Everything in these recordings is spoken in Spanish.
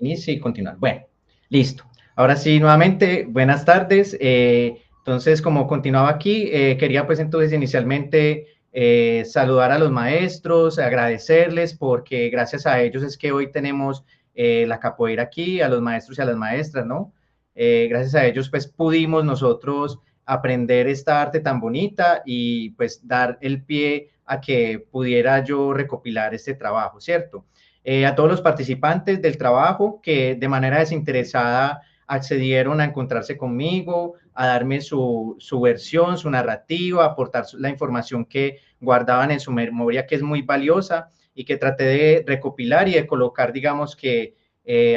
inicio y continuar. Bueno, listo. Ahora sí, nuevamente, buenas tardes. Entonces, como continuaba aquí, quería pues entonces inicialmente saludar a los maestros, agradecerles porque gracias a ellos es que hoy tenemos la capoeira aquí, a los maestros y a las maestras, ¿no? Gracias a ellos pues pudimos nosotros aprender esta arte tan bonita y pues dar el pie a que pudiera yo recopilar este trabajo, ¿cierto? A todos los participantes del trabajo que de manera desinteresada accedieron a encontrarse conmigo, a darme su versión, su narrativa, a aportar la información que guardaban en su memoria, que es muy valiosa y que traté de recopilar y de colocar, digamos que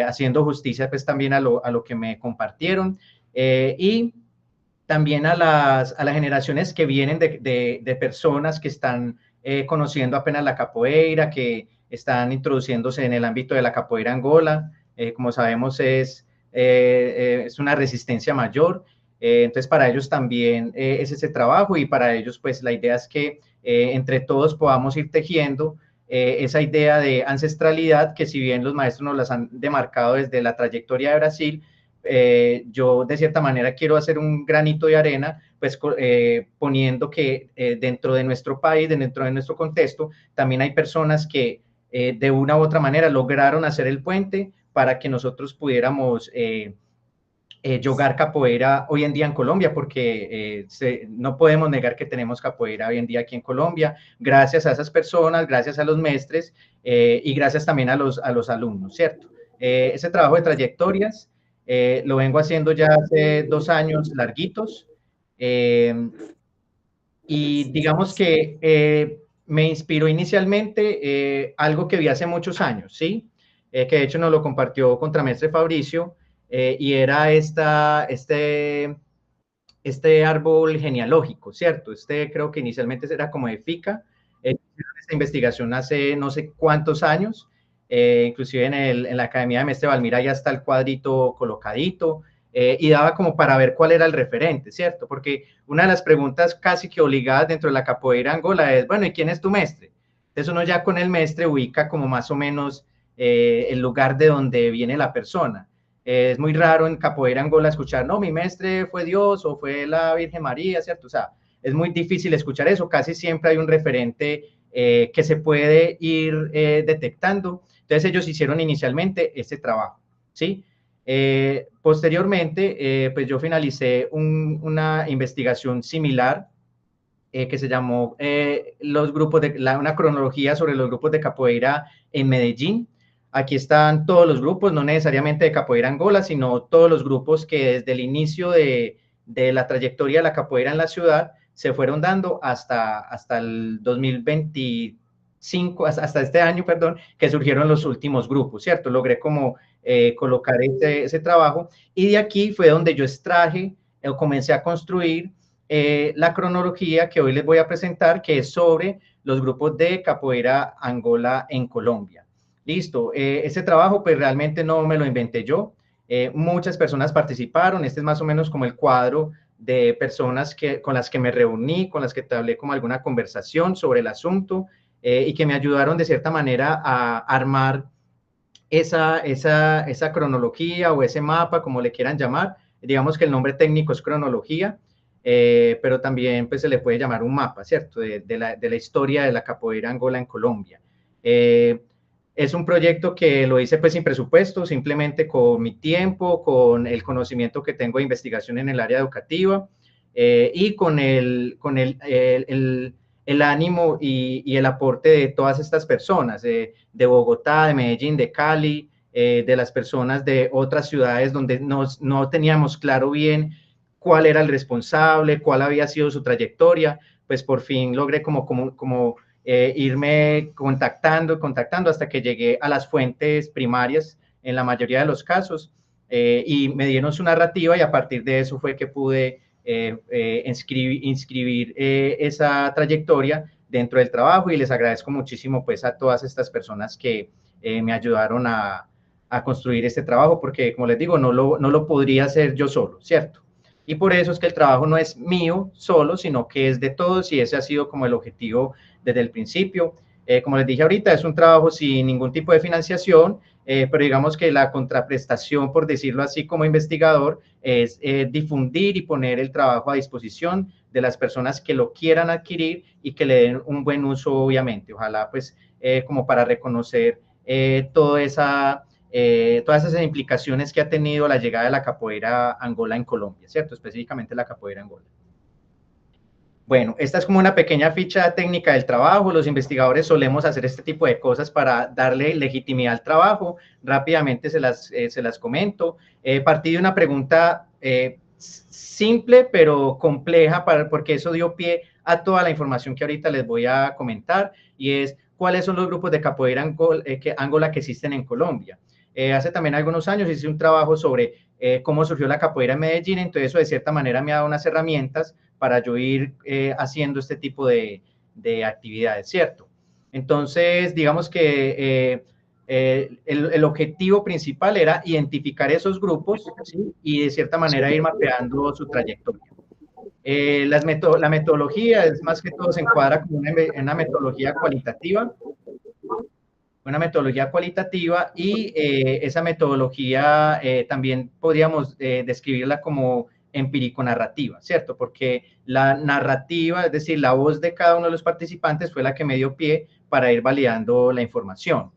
haciendo justicia pues también a lo que me compartieron y también a las generaciones que vienen de personas que están conociendo apenas la capoeira, que están introduciéndose en el ámbito de la capoeira Angola. Como sabemos, es una resistencia mayor. Entonces, para ellos también es ese trabajo y para ellos, pues, la idea es que entre todos podamos ir tejiendo esa idea de ancestralidad que si bien los maestros nos las han demarcado desde la trayectoria de Brasil, yo de cierta manera quiero hacer un granito de arena, pues poniendo que dentro de nuestro país, dentro de nuestro contexto, también hay personas que de una u otra manera lograron hacer el puente para que nosotros pudiéramos jugar capoeira hoy en día en Colombia, porque no podemos negar que tenemos capoeira hoy en día aquí en Colombia, gracias a esas personas, gracias a los maestres y gracias también a los alumnos, ¿cierto? Ese trabajo de trayectorias lo vengo haciendo ya hace 2 años larguitos y digamos que me inspiró inicialmente algo que vi hace muchos años, ¿sí? Que de hecho nos lo compartió contramestre Fabricio, y era este árbol genealógico, ¿cierto? Creo que inicialmente era como de FICA, esta investigación hace no sé cuántos años, inclusive en la Academia de Mestre Valmira ya está el cuadrito colocadito, y daba como para ver cuál era el referente, ¿cierto? Porque una de las preguntas casi que obligadas dentro de la capoeira Angola es, bueno, ¿y quién es tu mestre? Entonces uno ya con el mestre ubica como más o menos el lugar de donde viene la persona. Es muy raro en capoeira Angola escuchar, no, mi mestre fue Dios o fue la Virgen María, ¿cierto? O sea, es muy difícil escuchar eso, casi siempre hay un referente que se puede ir detectando. Entonces ellos hicieron inicialmente este trabajo, ¿sí? Posteriormente, pues yo finalicé una investigación similar que se llamó los grupos una cronología sobre los grupos de capoeira en Medellín. Aquí están todos los grupos, no necesariamente de capoeira Angola, sino todos los grupos que desde el inicio de la trayectoria de la capoeira en la ciudad se fueron dando hasta el 2025, hasta este año, perdón, que surgieron los últimos grupos, ¿cierto? Logré como colocar ese trabajo y de aquí fue donde yo extraje o comencé a construir la cronología que hoy les voy a presentar, que es sobre los grupos de capoeira Angola en Colombia. Listo, este trabajo pues realmente no me lo inventé yo, muchas personas participaron, este es más o menos como el cuadro de personas con las que me reuní, con las que hablé como alguna conversación sobre el asunto y que me ayudaron de cierta manera a armar esa cronología o ese mapa, como le quieran llamar. Digamos que el nombre técnico es cronología, pero también pues, se le puede llamar un mapa, ¿cierto? De la historia de la capoeira Angola en Colombia. Es un proyecto que lo hice pues sin presupuesto, simplemente con mi tiempo, con el conocimiento que tengo de investigación en el área educativa y con el ánimo y el aporte de todas estas personas, de Bogotá, de Medellín, de Cali, de las personas de otras ciudades donde no teníamos claro bien cuál era el responsable, cuál había sido su trayectoria, pues por fin logré como irme contactando hasta que llegué a las fuentes primarias en la mayoría de los casos y me dieron su narrativa y a partir de eso fue que pude inscribir esa trayectoria dentro del trabajo y les agradezco muchísimo pues a todas estas personas que me ayudaron a construir este trabajo porque como les digo no lo podría hacer yo solo, ¿cierto? Y por eso es que el trabajo no es mío solo, sino que es de todos y ese ha sido como el objetivo desde el principio. Como les dije ahorita, es un trabajo sin ningún tipo de financiación, pero digamos que la contraprestación, por decirlo así, como investigador, es difundir y poner el trabajo a disposición de las personas que lo quieran adquirir y que le den un buen uso, obviamente. Ojalá, pues, como para reconocer todas esas implicaciones que ha tenido la llegada de la capoeira Angola en Colombia, ¿cierto? Específicamente la capoeira Angola. Bueno, esta es como una pequeña ficha técnica del trabajo. Los investigadores solemos hacer este tipo de cosas para darle legitimidad al trabajo. Rápidamente se las comento. Partí de una pregunta simple, pero compleja, porque eso dio pie a toda la información que ahorita les voy a comentar, y es cuáles son los grupos de capoeira Angola que existen en Colombia. Hace también algunos años hice un trabajo sobre cómo surgió la capoeira en Medellín, entonces eso de cierta manera me ha dado unas herramientas para yo ir haciendo este tipo de actividades, ¿cierto? Entonces, digamos que el objetivo principal era identificar esos grupos, ¿sí? Y de cierta manera ir mapeando su trayectoria. La metodología es más que todo se encuadra como una metodología cualitativa y esa metodología también podríamos describirla como empírico-narrativa, ¿cierto? Porque la narrativa, es decir, la voz de cada uno de los participantes fue la que me dio pie para ir validando la información.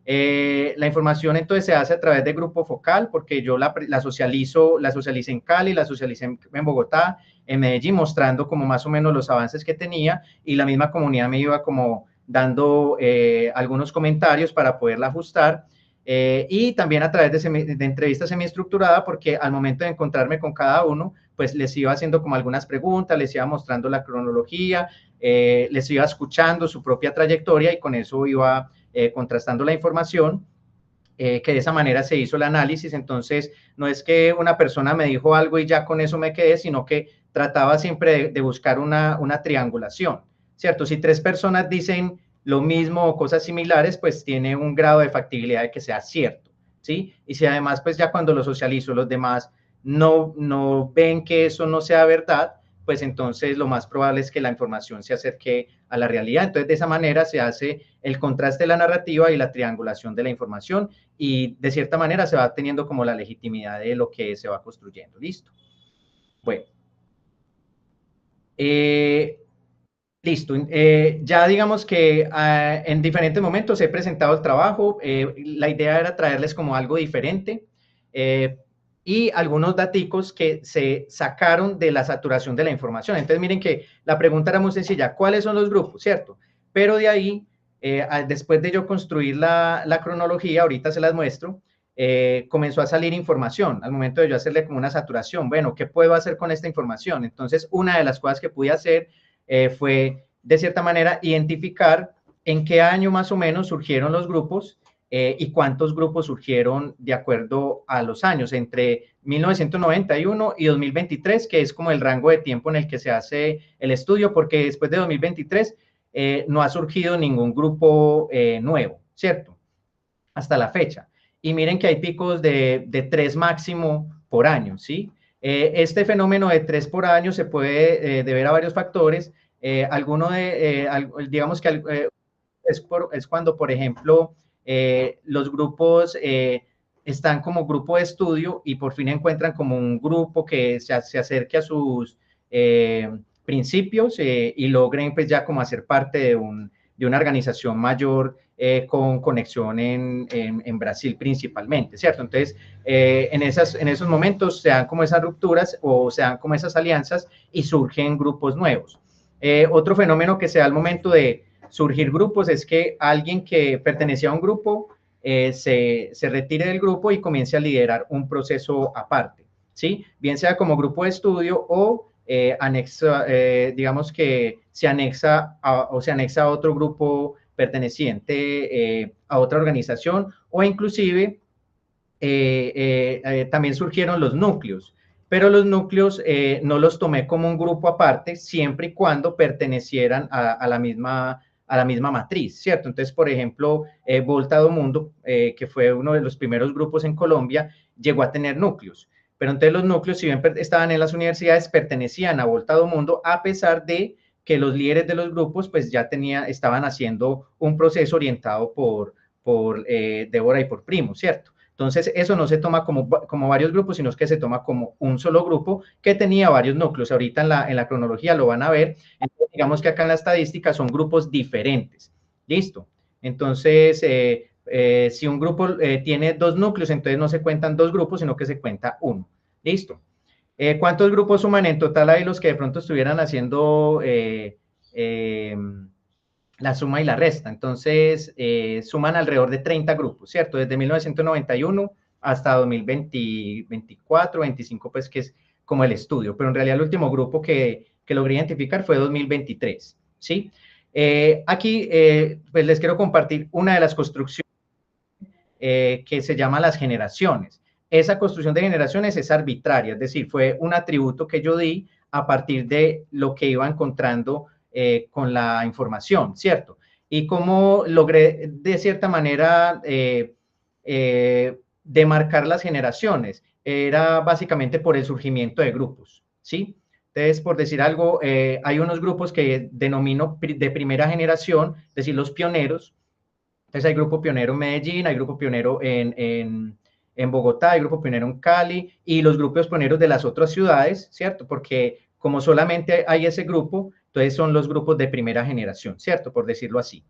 La información entonces se hace a través de grupo focal, porque yo la socialicé en Cali, la socialicé en Bogotá, en Medellín, mostrando como más o menos los avances que tenía, y la misma comunidad me iba como dando algunos comentarios para poderla ajustar, y también a través de entrevistas semiestructuradas, porque al momento de encontrarme con cada uno, pues les iba haciendo como algunas preguntas, les iba mostrando la cronología, les iba escuchando su propia trayectoria, y con eso iba contrastando la información, que de esa manera se hizo el análisis. Entonces, no es que una persona me dijo algo y ya con eso me quedé, sino que trataba siempre de buscar una triangulación, ¿cierto? Si 3 personas dicen lo mismo o cosas similares, pues tiene un grado de factibilidad de que sea cierto, ¿sí? Y si además, pues ya cuando lo socializo, los demás no ven que eso no sea verdad, pues entonces lo más probable es que la información se acerque a la realidad. Entonces, de esa manera se hace el contraste de la narrativa y la triangulación de la información, y de cierta manera se va teniendo como la legitimidad de lo que se va construyendo. Listo. Bueno. Listo. Ya digamos que en diferentes momentos he presentado el trabajo. La idea era traerles como algo diferente y algunos daticos que se sacaron de la saturación de la información. Entonces, miren que la pregunta era muy sencilla: ¿cuáles son los grupos? ¿Cierto? Pero de ahí, después de yo construir la cronología, ahorita se las muestro, comenzó a salir información al momento de yo hacerle como una saturación. Bueno, ¿qué puedo hacer con esta información? Entonces, una de las cosas que pude hacer fue, de cierta manera, identificar en qué año más o menos surgieron los grupos y cuántos grupos surgieron de acuerdo a los años, entre 1991 y 2023, que es como el rango de tiempo en el que se hace el estudio, porque después de 2023 no ha surgido ningún grupo nuevo, ¿cierto? Hasta la fecha. Y miren que hay picos de 3 máximo por año, ¿sí? Este fenómeno de 3 por año se puede deber a varios factores. Digamos que es cuando, por ejemplo, los grupos están como grupo de estudio y por fin encuentran como un grupo que se acerque a sus principios y logren pues ya como hacer parte de una organización mayor con conexión en Brasil principalmente, ¿cierto? Entonces, en esos momentos se dan como esas rupturas o se dan como esas alianzas y surgen grupos nuevos. Otro fenómeno que se da al momento de surgir grupos es que alguien que pertenecía a un grupo se retire del grupo y comience a liderar un proceso aparte, ¿sí? Bien sea como grupo de estudio o digamos que se anexa a otro grupo perteneciente a otra organización, o inclusive también surgieron los núcleos, pero los núcleos no los tomé como un grupo aparte, siempre y cuando pertenecieran a la misma matriz, ¿cierto? Entonces, por ejemplo, Volta do Mundo, que fue uno de los primeros grupos en Colombia, llegó a tener núcleos, pero entonces los núcleos, si bien estaban en las universidades, pertenecían a Volta do Mundo, a pesar de que los líderes de los grupos pues ya estaban haciendo un proceso orientado por Débora y por Primo, ¿cierto? Entonces, eso no se toma como varios grupos, sino que se toma como un solo grupo que tenía varios núcleos. Ahorita en la cronología lo van a ver. Entonces, digamos que acá en la estadística son grupos diferentes. ¿Listo? Entonces, si un grupo tiene dos núcleos, entonces no se cuentan dos grupos, sino que se cuenta uno. ¿Listo? ¿Cuántos grupos suman en total ahí los que de pronto estuvieran haciendo la suma y la resta? Entonces, suman alrededor de 30 grupos, ¿cierto? Desde 1991 hasta 2024, 25, pues que es como el estudio, pero en realidad el último grupo que logré identificar fue 2023, ¿sí? Aquí, pues les quiero compartir una de las construcciones que se llama las generaciones. Esa construcción de generaciones es arbitraria, es decir, fue un atributo que yo di a partir de lo que iba encontrando con la información, ¿cierto? Y cómo logré, de cierta manera, demarcar las generaciones. Era básicamente por el surgimiento de grupos, ¿sí? Entonces, por decir algo, hay unos grupos que denomino de primera generación, es decir, los pioneros. Entonces hay grupo pionero en Medellín, hay grupo pionero en Bogotá, hay grupo pionero en Cali y los grupos pioneros de las otras ciudades, ¿cierto? Porque como solamente hay ese grupo, entonces son los grupos de primera generación, ¿cierto? Por decirlo así.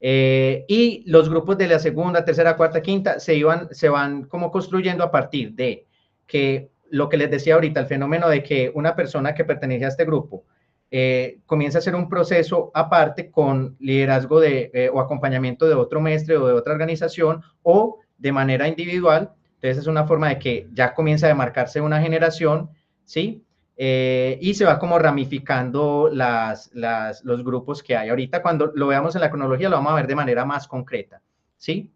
Y los grupos de la segunda, tercera, cuarta, quinta se van como construyendo a partir de que lo que les decía ahorita, el fenómeno de que una persona que pertenece a este grupo comienza a hacer un proceso aparte con liderazgo o acompañamiento de otro maestre o de otra organización o de manera individual. Entonces es una forma de que ya comienza a demarcarse una generación, ¿sí? Y se va como ramificando los grupos que hay. Ahorita cuando lo veamos en la cronología lo vamos a ver de manera más concreta, ¿sí?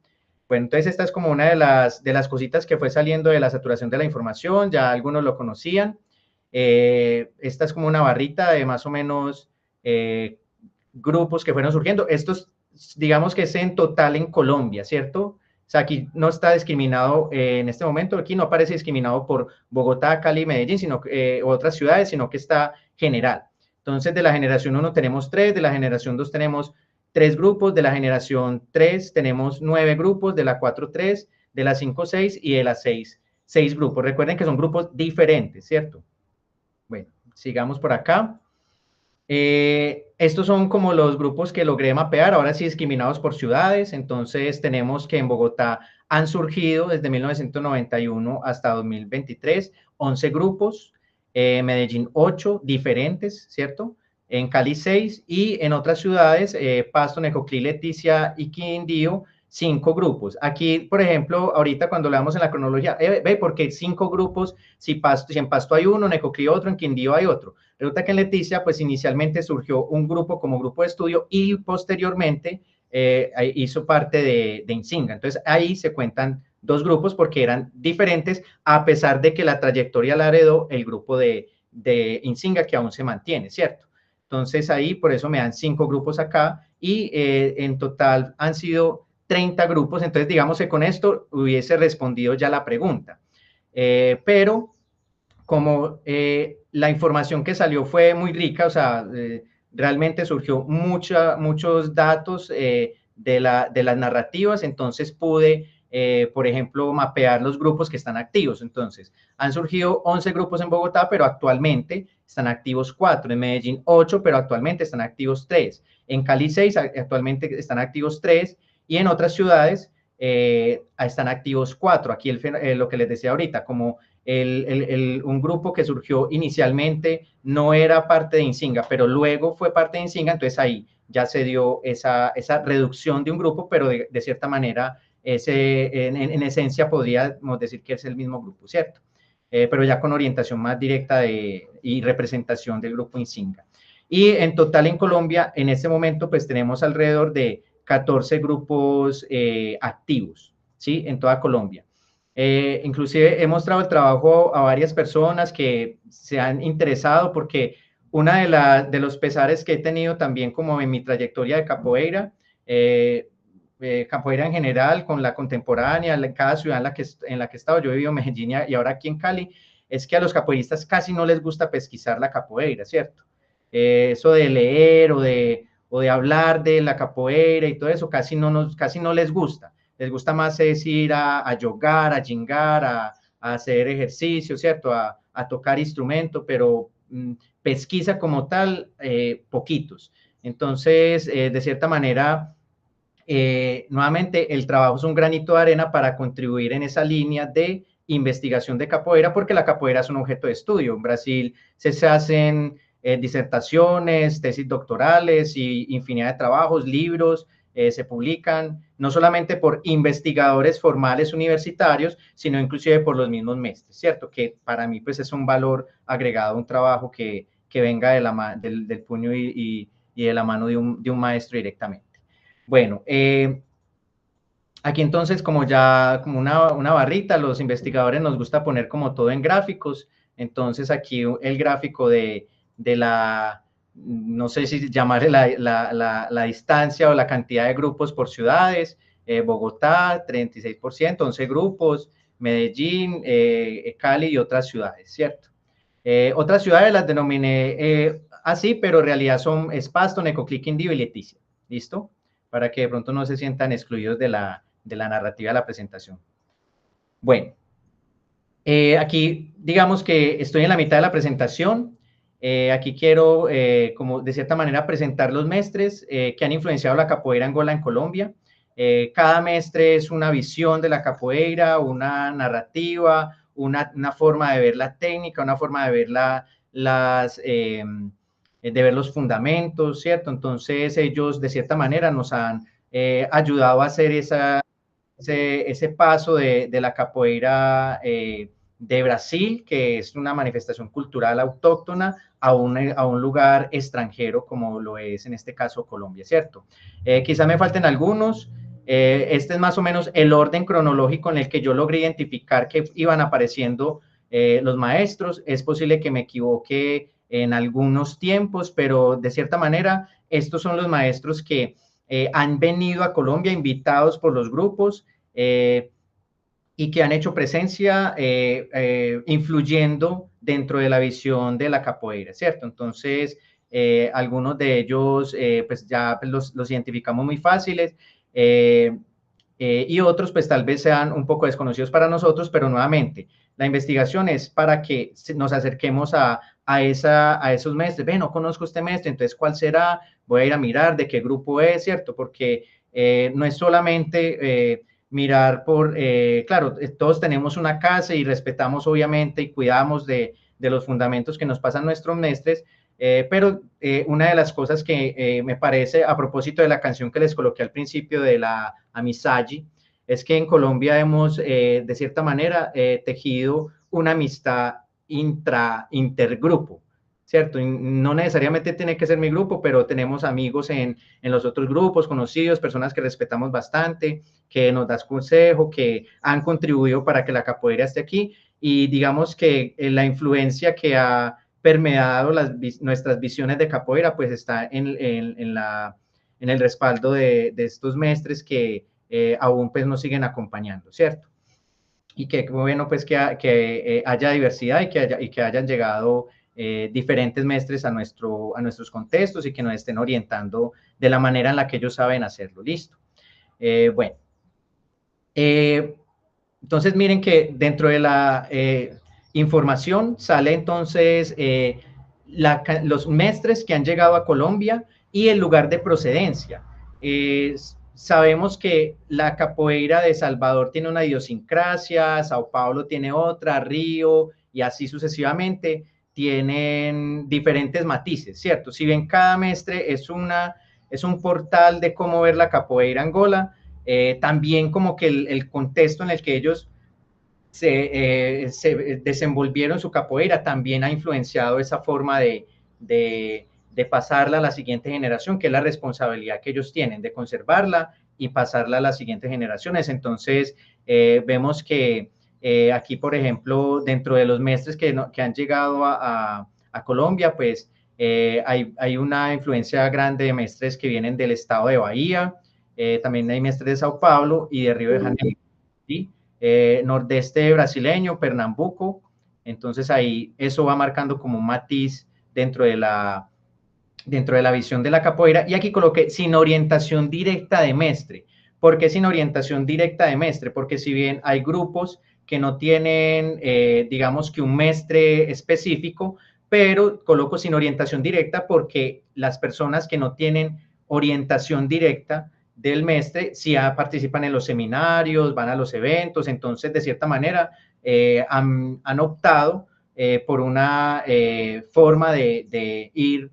Bueno, entonces esta es como una de las cositas que fue saliendo de la saturación de la información, ya algunos lo conocían. Esta es como una barrita de más o menos grupos que fueron surgiendo. Estos, digamos que es en total en Colombia, ¿cierto? O sea, aquí no está discriminado en este momento, aquí no aparece discriminado por Bogotá, Cali, Medellín, sino otras ciudades, sino que está general. Entonces, de la generación 1 tenemos 3, de la generación 2 tenemos 3 grupos, de la generación 3 tenemos 9 grupos, de la 4 3, de la 5 6 y de la 6 6 grupos. Recuerden que son grupos diferentes, ¿cierto? Bueno, sigamos por acá. Estos son como los grupos que logré mapear, ahora sí discriminados por ciudades. Entonces tenemos que en Bogotá han surgido desde 1991 hasta 2023 11 grupos, Medellín 8 diferentes, ¿cierto? En Cali 6 y en otras ciudades, Pasto, Necoclí, Leticia y Quindío, 5 grupos. Aquí, por ejemplo, ahorita cuando le damos en la cronología, ve porque 5 grupos, si en Pasto hay uno, Necoclí otro, en Quindío hay otro. Resulta que en Leticia, pues inicialmente surgió un grupo como grupo de estudio y posteriormente hizo parte de Insinga. Entonces ahí se cuentan 2 grupos porque eran diferentes, a pesar de que la trayectoria la heredó el grupo de Insinga que aún se mantiene, ¿cierto? Entonces ahí por eso me dan 5 grupos acá y en total han sido 30 grupos. Entonces digamos que con esto hubiese respondido ya la pregunta. Pero como la información que salió fue muy rica, o sea, realmente surgió muchos datos de las narrativas, entonces pude, por ejemplo, mapear los grupos que están activos. Entonces, han surgido 11 grupos en Bogotá, pero actualmente están activos 4, en Medellín 8, pero actualmente están activos 3, en Cali 6, actualmente están activos 3, y en otras ciudades están activos 4. Aquí lo que les decía ahorita, como un grupo que surgió inicialmente no era parte de Insinga, pero luego fue parte de Insinga, entonces ahí ya se dio esa reducción de un grupo, pero de cierta manera en esencia podríamos decir que es el mismo grupo, ¿cierto? Pero ya con orientación más directa y representación del grupo Insinga. Y en total en Colombia, en este momento, pues tenemos alrededor de 14 grupos activos, ¿sí? En toda Colombia. Inclusive he mostrado el trabajo a varias personas que se han interesado porque una de los pesares que he tenido también como en mi trayectoria de capoeira, capoeira en general, con la contemporánea, en cada ciudad en la que he estado, yo he vivido en Medellín y ahora aquí en Cali, es que a los capoeiristas casi no les gusta pesquisar la capoeira, ¿cierto? Eso de leer o de hablar de la capoeira y todo eso, casi no les gusta. Les gusta más es ir a yogar, a jingar, a hacer ejercicio, ¿cierto? A tocar instrumento, pero pesquisa como tal, poquitos. Entonces, de cierta manera, nuevamente, el trabajo es un granito de arena para contribuir en esa línea de investigación de capoeira, porque la capoeira es un objeto de estudio. En Brasil se hacen disertaciones, tesis doctorales y infinidad de trabajos, libros, se publican no solamente por investigadores formales universitarios, sino inclusive por los mismos mestres, ¿cierto? Que para mí pues es un valor agregado, un trabajo que venga del puño y de la mano de un maestro directamente. Bueno, aquí entonces como ya como una barrita, los investigadores nos gusta poner como todo en gráficos, entonces aquí el gráfico de la, no sé si llamarle la distancia o la cantidad de grupos por ciudades, Bogotá, 36%, 11 grupos, Medellín, Cali y otras ciudades, ¿cierto? Otras ciudades las denominé así, pero en realidad son Pasto, Necoclí, Quindío y Leticia, ¿listo? Para que de pronto no se sientan excluidos de la narrativa de la presentación. Bueno, aquí digamos que estoy en la mitad de la presentación. Aquí quiero, como de cierta manera, presentar los mestres que han influenciado la capoeira angola en Colombia. Cada mestre es una visión de la capoeira, una narrativa, una forma de ver la técnica, una forma de ver de ver los fundamentos, ¿cierto? Entonces ellos de cierta manera nos han ayudado a hacer ese paso de la capoeira de Brasil, que es una manifestación cultural autóctona, a un lugar extranjero como lo es en este caso Colombia, ¿cierto? Quizá me falten algunos. Este es más o menos el orden cronológico en el que yo logré identificar que iban apareciendo los maestros. Es posible que me equivoque en algunos tiempos, pero de cierta manera estos son los maestros que han venido a Colombia invitados por los grupos y que han hecho presencia influyendo dentro de la visión de la capoeira, ¿cierto? Entonces, algunos de ellos pues ya los identificamos muy fáciles y otros pues tal vez sean un poco desconocidos para nosotros, pero nuevamente, la investigación es para que nos acerquemos a esos mestres. Ve, no conozco este mestre, entonces, ¿cuál será? Voy a ir a mirar de qué grupo es, ¿cierto? Porque no es solamente mirar claro, todos tenemos una casa y respetamos obviamente y cuidamos de los fundamentos que nos pasan nuestros mestres, pero una de las cosas que me parece, a propósito de la canción que les coloqué al principio de la Amisaji, es que en Colombia hemos, de cierta manera, tejido una amistad intergrupo, ¿cierto? Y no necesariamente tiene que ser mi grupo, pero tenemos amigos en los otros grupos, conocidos, personas que respetamos bastante, que nos das consejo, que han contribuido para que la capoeira esté aquí, y digamos que la influencia que ha permeado nuestras visiones de capoeira, pues está en el respaldo de estos mestres que aún pues nos siguen acompañando, ¿cierto? Y que bueno pues que haya diversidad y que hayan llegado diferentes mestres a nuestros contextos y que nos estén orientando de la manera en la que ellos saben hacerlo. Listo. Bueno. Entonces miren que dentro de la información sale entonces los mestres que han llegado a Colombia y el lugar de procedencia. Sabemos que la capoeira de Salvador tiene una idiosincrasia, Sao Paulo tiene otra, Río y así sucesivamente tienen diferentes matices, ¿cierto? Si bien cada mestre es un portal de cómo ver la capoeira Angola, también como que el contexto en el que ellos se desenvolvieron su capoeira también ha influenciado esa forma de pasarla a la siguiente generación, que es la responsabilidad que ellos tienen de conservarla y pasarla a las siguientes generaciones. Entonces, vemos que aquí, por ejemplo, dentro de los mestres que han llegado a Colombia, pues hay una influencia grande de mestres que vienen del estado de Bahía, también hay mestres de Sao Paulo y de Río de Janeiro, ¿sí? Nordeste brasileño, Pernambuco, entonces ahí eso va marcando como un matiz dentro de dentro de la visión de la capoeira, y aquí coloqué sin orientación directa de mestre. ¿Por qué sin orientación directa de mestre? Porque si bien hay grupos que no tienen, digamos que un mestre específico, pero coloco sin orientación directa porque las personas que no tienen orientación directa del mestre sí participan en los seminarios, van a los eventos, entonces de cierta manera han optado por una forma de ir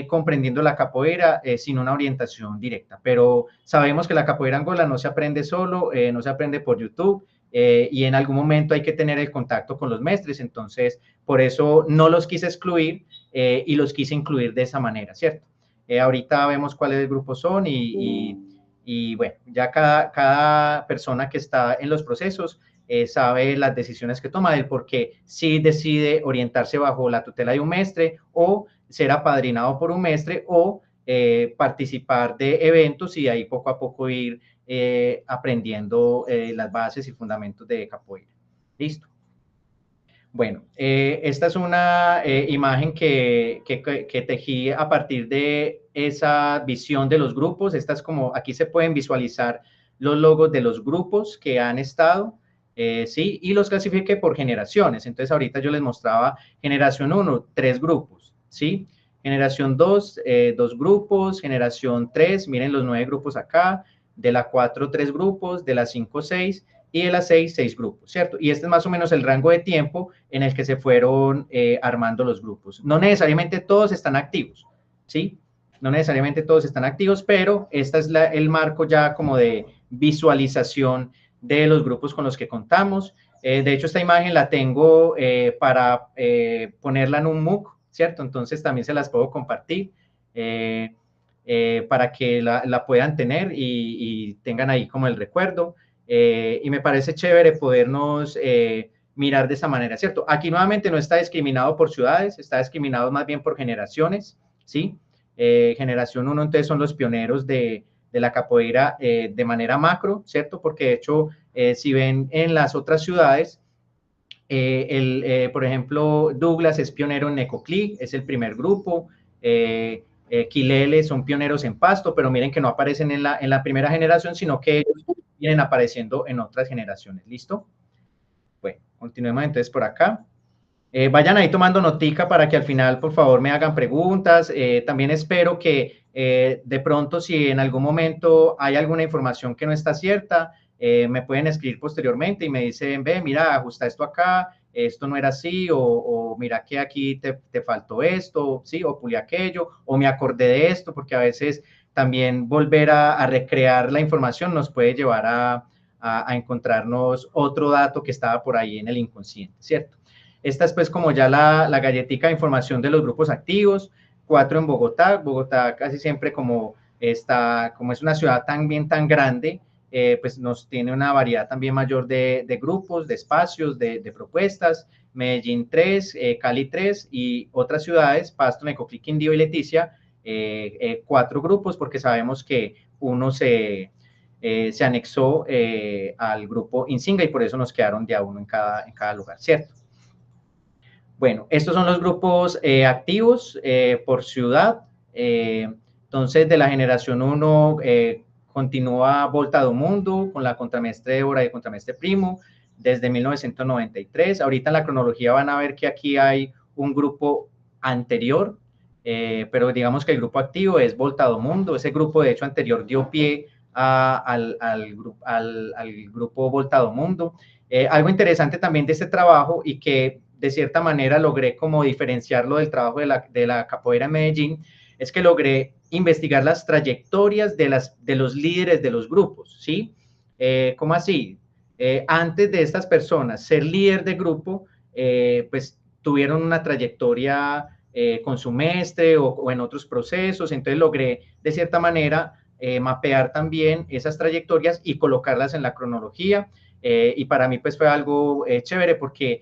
comprendiendo la capoeira sin una orientación directa. Pero sabemos que la capoeira angola no se aprende solo, no se aprende por YouTube, y en algún momento hay que tener el contacto con los mestres, entonces por eso no los quise excluir y los quise incluir de esa manera, ¿cierto? Ahorita vemos cuáles grupos son y bueno, ya cada persona que está en los procesos sabe las decisiones que toma, del por qué sí decide orientarse bajo la tutela de un mestre o ser apadrinado por un mestre o participar de eventos y ahí poco a poco ir aprendiendo las bases y fundamentos de capoeira. Listo. Bueno, esta es una imagen que tejí a partir de esa visión de los grupos. Esta es como, aquí se pueden visualizar los logos de los grupos que han estado, ¿sí? Y los clasifiqué por generaciones. Entonces, ahorita yo les mostraba generación 1, 3 grupos, ¿sí? Generación 2, 2 grupos. Generación 3, miren los 9 grupos acá. De la 4, 3 grupos. De la 5, 6 y de las 6 grupos, ¿cierto? Y este es más o menos el rango de tiempo en el que se fueron armando los grupos. No necesariamente todos están activos, ¿sí? No necesariamente todos están activos, pero este es el marco ya como de visualización de los grupos con los que contamos. De hecho, esta imagen la tengo para ponerla en un MOOC, ¿cierto? Entonces también se las puedo compartir para que la puedan tener y tengan ahí como el recuerdo. Y me parece chévere podernos mirar de esa manera, ¿cierto? Aquí nuevamente no está discriminado por ciudades, está discriminado más bien por generaciones, ¿sí? Generación 1, entonces, son los pioneros de la capoeira de manera macro, ¿cierto? Porque de hecho, si ven en las otras ciudades, por ejemplo, Douglas es pionero en Necoclí, es el primer grupo, Quilele son pioneros en Pasto, pero miren que no aparecen en la primera generación, sino que ellos vienen apareciendo en otras generaciones. ¿Listo? Bueno, continuemos entonces por acá. Vayan ahí tomando notica para que al final, por favor, me hagan preguntas. También espero que de pronto, si en algún momento hay alguna información que no está cierta, me pueden escribir posteriormente y me dicen, ve, mira, ajusta esto acá, esto no era así, o mira que aquí te faltó esto, sí, o pulí aquello, o me acordé de esto, porque a veces también volver a recrear la información nos puede llevar a encontrarnos otro dato que estaba por ahí en el inconsciente, ¿cierto? Esta es pues como ya la galletica de información de los grupos activos, 4 en Bogotá. Bogotá casi siempre como es una ciudad también tan grande, pues nos tiene una variedad también mayor de grupos, de espacios, de propuestas. Medellín 3, Cali 3 y otras ciudades, Pasto, Necoclí, Quindío y Leticia, 4 grupos porque sabemos que uno se anexó al grupo Insinga y por eso nos quedaron de a uno en cada lugar, ¿cierto? Bueno, estos son los grupos activos por ciudad. Entonces, de la generación 1 continúa Volta do Mundo con la contramestre Débora y contramestre Primo desde 1993. Ahorita en la cronología van a ver que aquí hay un grupo anterior, pero digamos que el grupo activo es Volta do Mundo. Ese grupo, de hecho, anterior dio pie al grupo Volta do Mundo. Algo interesante también de este trabajo y que de cierta manera logré como diferenciarlo del trabajo de la capoeira en Medellín, es que logré investigar las trayectorias de los líderes de los grupos, ¿sí? ¿Cómo así? Antes de estas personas ser líder de grupo, pues tuvieron una trayectoria con su mestre o en otros procesos, entonces logré de cierta manera mapear también esas trayectorias y colocarlas en la cronología. Y para mí pues fue algo chévere porque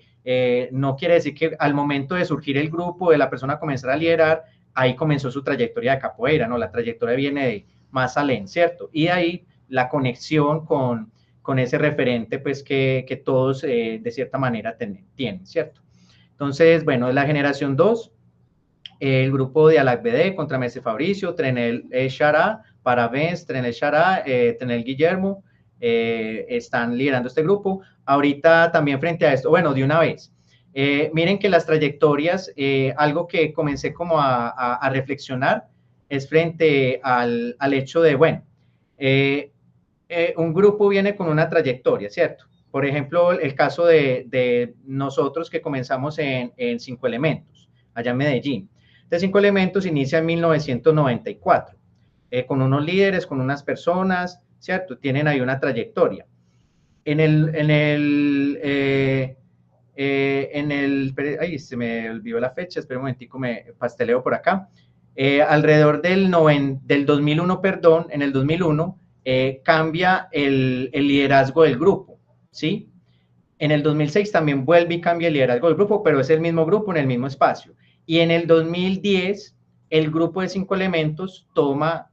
no quiere decir que al momento de surgir el grupo, de la persona comenzar a liderar, ahí comenzó su trayectoria de capoeira, ¿no? La trayectoria viene de más alén, ¿cierto? Y de ahí la conexión con ese referente pues que todos de cierta manera tienen, ¿cierto? Entonces, bueno, de la generación 2, El grupo de Alac BD contra Mestre Fabricio, Trenel Xará, Parabéns, Trenel Xará, Trenel Guillermo, están liderando este grupo. Ahorita también frente a esto, bueno, de una vez, miren que las trayectorias, algo que comencé como a reflexionar es frente al hecho de, bueno, un grupo viene con una trayectoria, ¿cierto? Por ejemplo, el caso de nosotros que comenzamos en Cinco Elementos, allá en Medellín. De Cinco Elementos inicia en 1994, con unos líderes, con unas personas, ¿cierto? Tienen ahí una trayectoria. Ay, se me olvidó la fecha, espera un momentico, me pasteleo por acá. Alrededor del 2001, perdón, en el 2001, cambia el liderazgo del grupo, ¿sí? En el 2006 también vuelve y cambia el liderazgo del grupo, pero es el mismo grupo en el mismo espacio. Y en el 2010, el grupo de Cinco Elementos toma,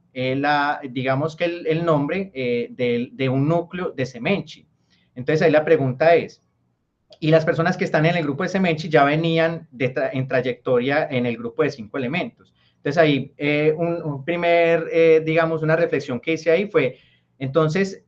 digamos que el nombre de un núcleo de Semenchi. Entonces ahí la pregunta es, y las personas que están en el grupo de Semenchi ya venían en trayectoria en el grupo de Cinco Elementos. Entonces ahí un primer, digamos, una reflexión que hice ahí fue, entonces,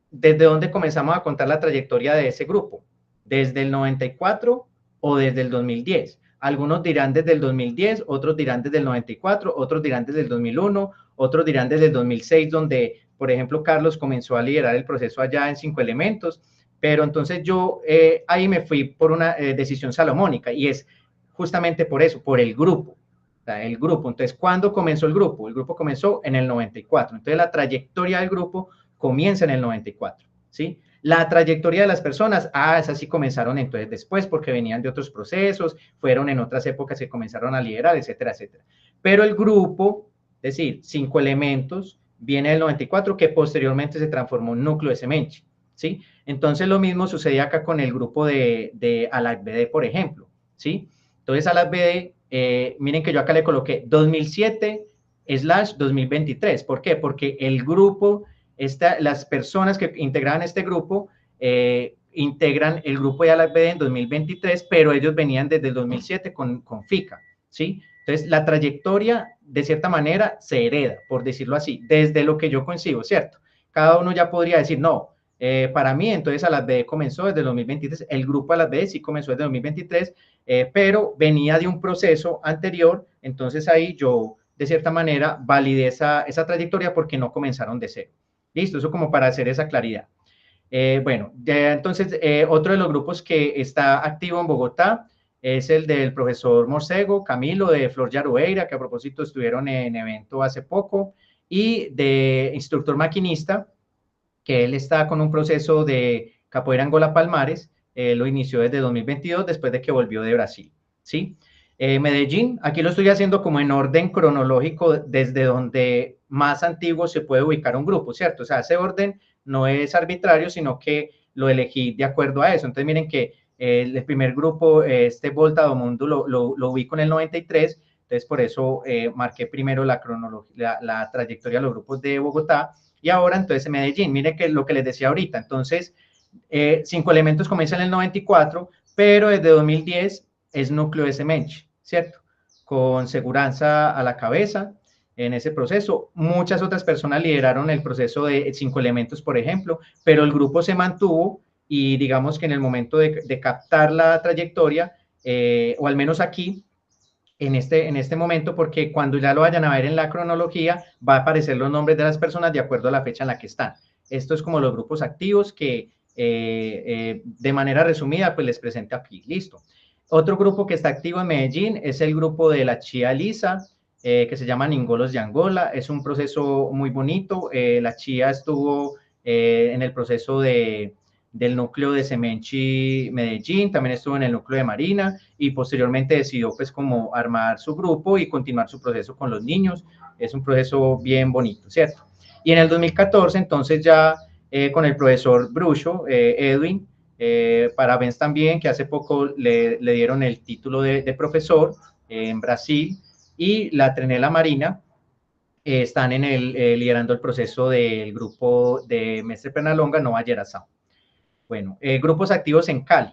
¿desde dónde comenzamos a contar la trayectoria de ese grupo? ¿Desde el 94 o desde el 2010? Algunos dirán desde el 2010, otros dirán desde el 94, otros dirán desde el 2001, otros dirán desde el 2006, donde, por ejemplo, Carlos comenzó a liderar el proceso allá en Cinco Elementos. Pero entonces yo ahí me fui por una decisión salomónica y es justamente por eso, por el grupo. O sea, el grupo. Entonces, ¿cuándo comenzó el grupo? El grupo comenzó en el 94. Entonces, la trayectoria del grupo comienza en el 94, ¿sí? La trayectoria de las personas, esas sí comenzaron entonces después porque venían de otros procesos, fueron en otras épocas que comenzaron a liderar, etcétera, etcétera. Pero el grupo, es decir, Cinco Elementos, viene del 94, que posteriormente se transformó en núcleo de Semenchi, ¿sí? Entonces lo mismo sucede acá con el grupo de Alac BD, por ejemplo, ¿sí? Entonces Alac BD, miren que yo acá le coloqué 2007/2023. ¿Por qué? Porque el grupo, las personas que integraban este grupo, integran el grupo de Alac BD en 2023, pero ellos venían desde el 2007 con FICA, ¿sí? Entonces, la trayectoria, de cierta manera, se hereda, por decirlo así, desde lo que yo concibo, ¿cierto? Cada uno ya podría decir, no, para mí, entonces, Alac BD comenzó desde el 2023, el grupo Alac BD sí comenzó desde el 2023, pero venía de un proceso anterior, entonces ahí yo, de cierta manera, validé esa trayectoria porque no comenzaron de cero. Listo, eso como para hacer esa claridad. Bueno, entonces, otro de los grupos que está activo en Bogotá es el del profesor Morcego, Camilo, de Flor Yarueira, que a propósito estuvieron en evento hace poco, y de instructor maquinista, que él está con un proceso de capoeira Angola Palmares, lo inició desde 2022, después de que volvió de Brasil, ¿sí? Medellín, aquí lo estoy haciendo como en orden cronológico, desde donde más antiguo se puede ubicar un grupo, ¿cierto? O sea, ese orden no es arbitrario, sino que lo elegí de acuerdo a eso. Entonces, miren que el primer grupo, Volta do Mundo, lo ubico en el 93, entonces por eso marqué primero la cronología, la trayectoria de los grupos de Bogotá, y ahora entonces en Medellín, mire que lo que les decía ahorita, entonces Cinco Elementos comienza en el 94, pero desde 2010 es núcleo de Semenchi, ¿cierto? Con Seguranza a la cabeza en ese proceso. Muchas otras personas lideraron el proceso de Cinco Elementos, por ejemplo, pero el grupo se mantuvo y digamos que en el momento de captar la trayectoria, o al menos aquí, en este momento, porque cuando ya lo vayan a ver en la cronología, va a aparecer los nombres de las personas de acuerdo a la fecha en la que están. Esto es como los grupos activos que de manera resumida, pues les presento aquí. Listo. Otro grupo que está activo en Medellín es el grupo de la Chía Lisa, que se llama Ningolos de Angola. Es un proceso muy bonito. La Chía estuvo en el proceso del núcleo de Semenchi Medellín, también estuvo en el núcleo de Marina y posteriormente decidió pues como armar su grupo y continuar su proceso con los niños. Es un proceso bien bonito, ¿cierto? Y en el 2014 entonces ya con el profesor Brucho, Edwin, parabéns también, que hace poco le dieron el título de profesor en Brasil, y la Trenela Marina, están liderando el proceso del grupo de Mestre Pernalonga, Nova Geração. Bueno, grupos activos en Cali.